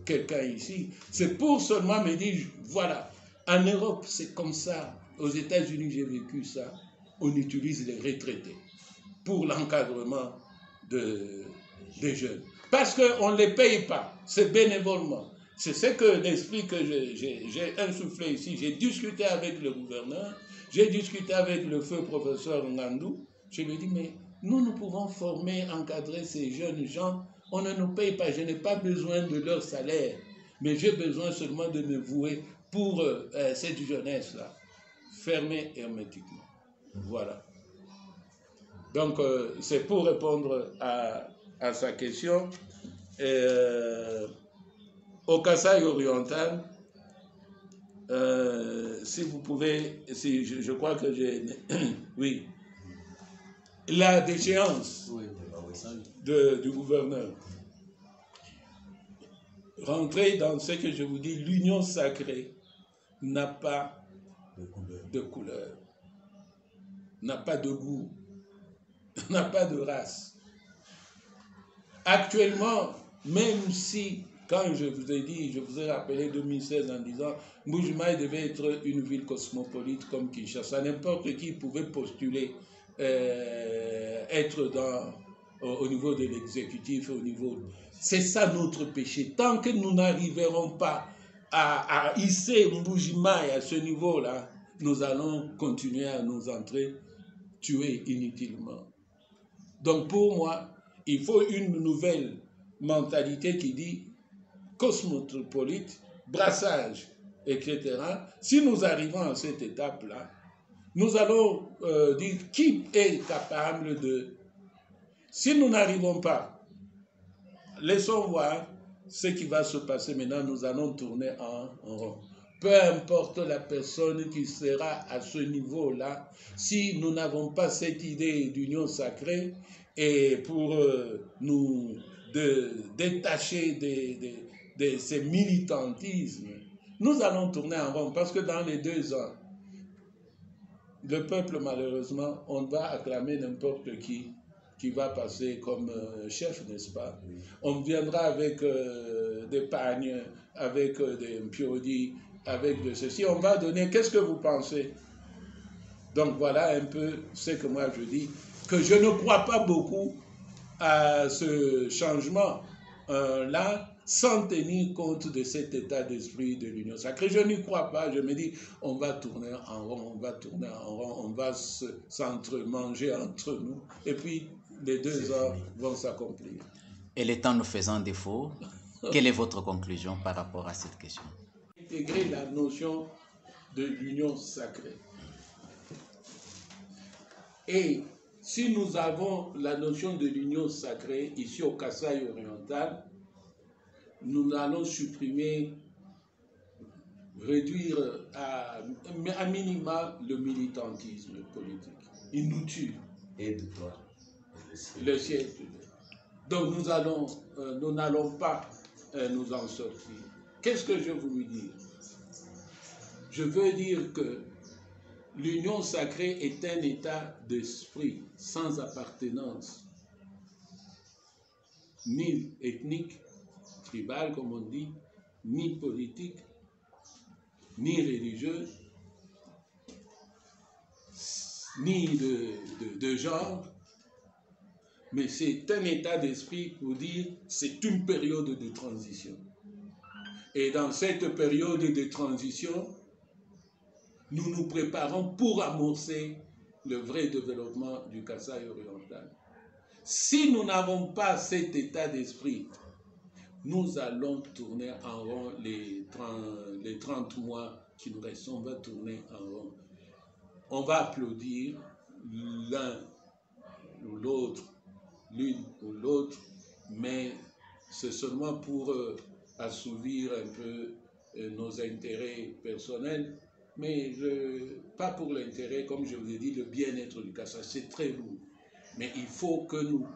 quelqu'un ici. C'est pour seulement me dire, voilà, en Europe c'est comme ça, aux États-Unis j'ai vécu ça, on utilise les retraités pour l'encadrement des jeunes. Parce qu'on ne les paye pas, c'est bénévolement. C'est ce que l'esprit que j'ai insufflé ici. J'ai discuté avec le gouverneur, j'ai discuté avec le feu professeur Ngandou. Je lui ai dit, mais nous pouvons former, encadrer ces jeunes gens. On ne nous paye pas, je n'ai pas besoin de leur salaire, mais j'ai besoin seulement de me vouer pour cette jeunesse-là. Fermée hermétiquement. Voilà. Donc, c'est pour répondre à sa question. Au Kasaï oriental, si vous pouvez, si je crois que j'ai... oui. La déchéance du gouverneur. Rentrez dans ce que je vous dis, l'union sacrée n'a pas de couleur, n'a pas de goût, n'a pas de race. Actuellement, même si, quand je vous ai dit, je vous ai rappelé 2016 en disant Mbujimayi devait être une ville cosmopolite comme Kinshasa, n'importe qui pouvait postuler être au niveau de l'exécutif, au niveau... C'est ça notre péché. Tant que nous n'arriverons pas à hisser Mbujimayi à ce niveau-là, nous allons continuer à nous entrer, tuer inutilement. Donc pour moi, il faut une nouvelle mentalité qui dit cosmopolite, brassage, etc. Si nous arrivons à cette étape-là, nous allons dire qui est capable de... Si nous n'arrivons pas, laissons voir ce qui va se passer maintenant. Nous allons tourner en rond. Peu importe la personne qui sera à ce niveau-là, si nous n'avons pas cette idée d'union sacrée et pour nous détacher de ces militantismes, nous allons tourner en rond parce que dans les 2 ans, le peuple, malheureusement, on va acclamer n'importe qui va passer comme chef, n'est-ce pas? On viendra avec des pagnes, avec des mpiodi, avec de ceci. On va donner, qu'est-ce que vous pensez? Donc voilà un peu ce que moi je dis, que je ne crois pas beaucoup à ce changement là sans tenir compte de cet état d'esprit de l'union sacrée. Je n'y crois pas. Je me dis, on va tourner en rond, on va s'entre-manger entre nous, et puis les 2 heures vont s'accomplir. Et le temps nous faisant défaut, quelle est votre conclusion par rapport à cette question? Intégrer la notion de l'union sacrée. Et si nous avons la notion de l'union sacrée ici au Kasaï oriental, nous allons supprimer, réduire à minima le militantisme politique. Inutile. Aide-toi. Le siècle. Donc nous n'allons pas nous en sortir. Qu'est-ce que je veux dire? Je veux dire que l'union sacrée est un état d'esprit sans appartenance, ni ethnique, tribal comme on dit, ni politique, ni religieuse, ni de genre, mais c'est un état d'esprit pour dire c'est une période de transition. Et dans cette période de transition, nous nous préparons pour amorcer le vrai développement du Kasaï oriental. Si nous n'avons pas cet état d'esprit, nous allons tourner en rond les 30 mois qui nous restent. On va tourner en rond. On va applaudir l'un ou l'autre, l'une ou l'autre, mais c'est seulement pour assouvir un peu nos intérêts personnels, mais pas pour l'intérêt, comme je vous ai dit, le bien-être du Kasaï. C'est très lourd. Mais il faut que nous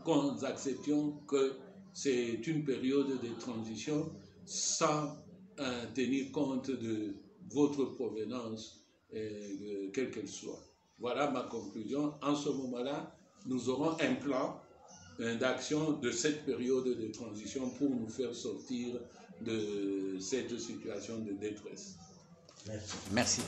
acceptions que c'est une période de transition sans tenir compte de votre provenance, quelle qu'elle soit. Voilà ma conclusion. En ce moment-là, nous aurons un plan d'action de cette période de transition pour nous faire sortir de cette situation de détresse. Merci. Merci.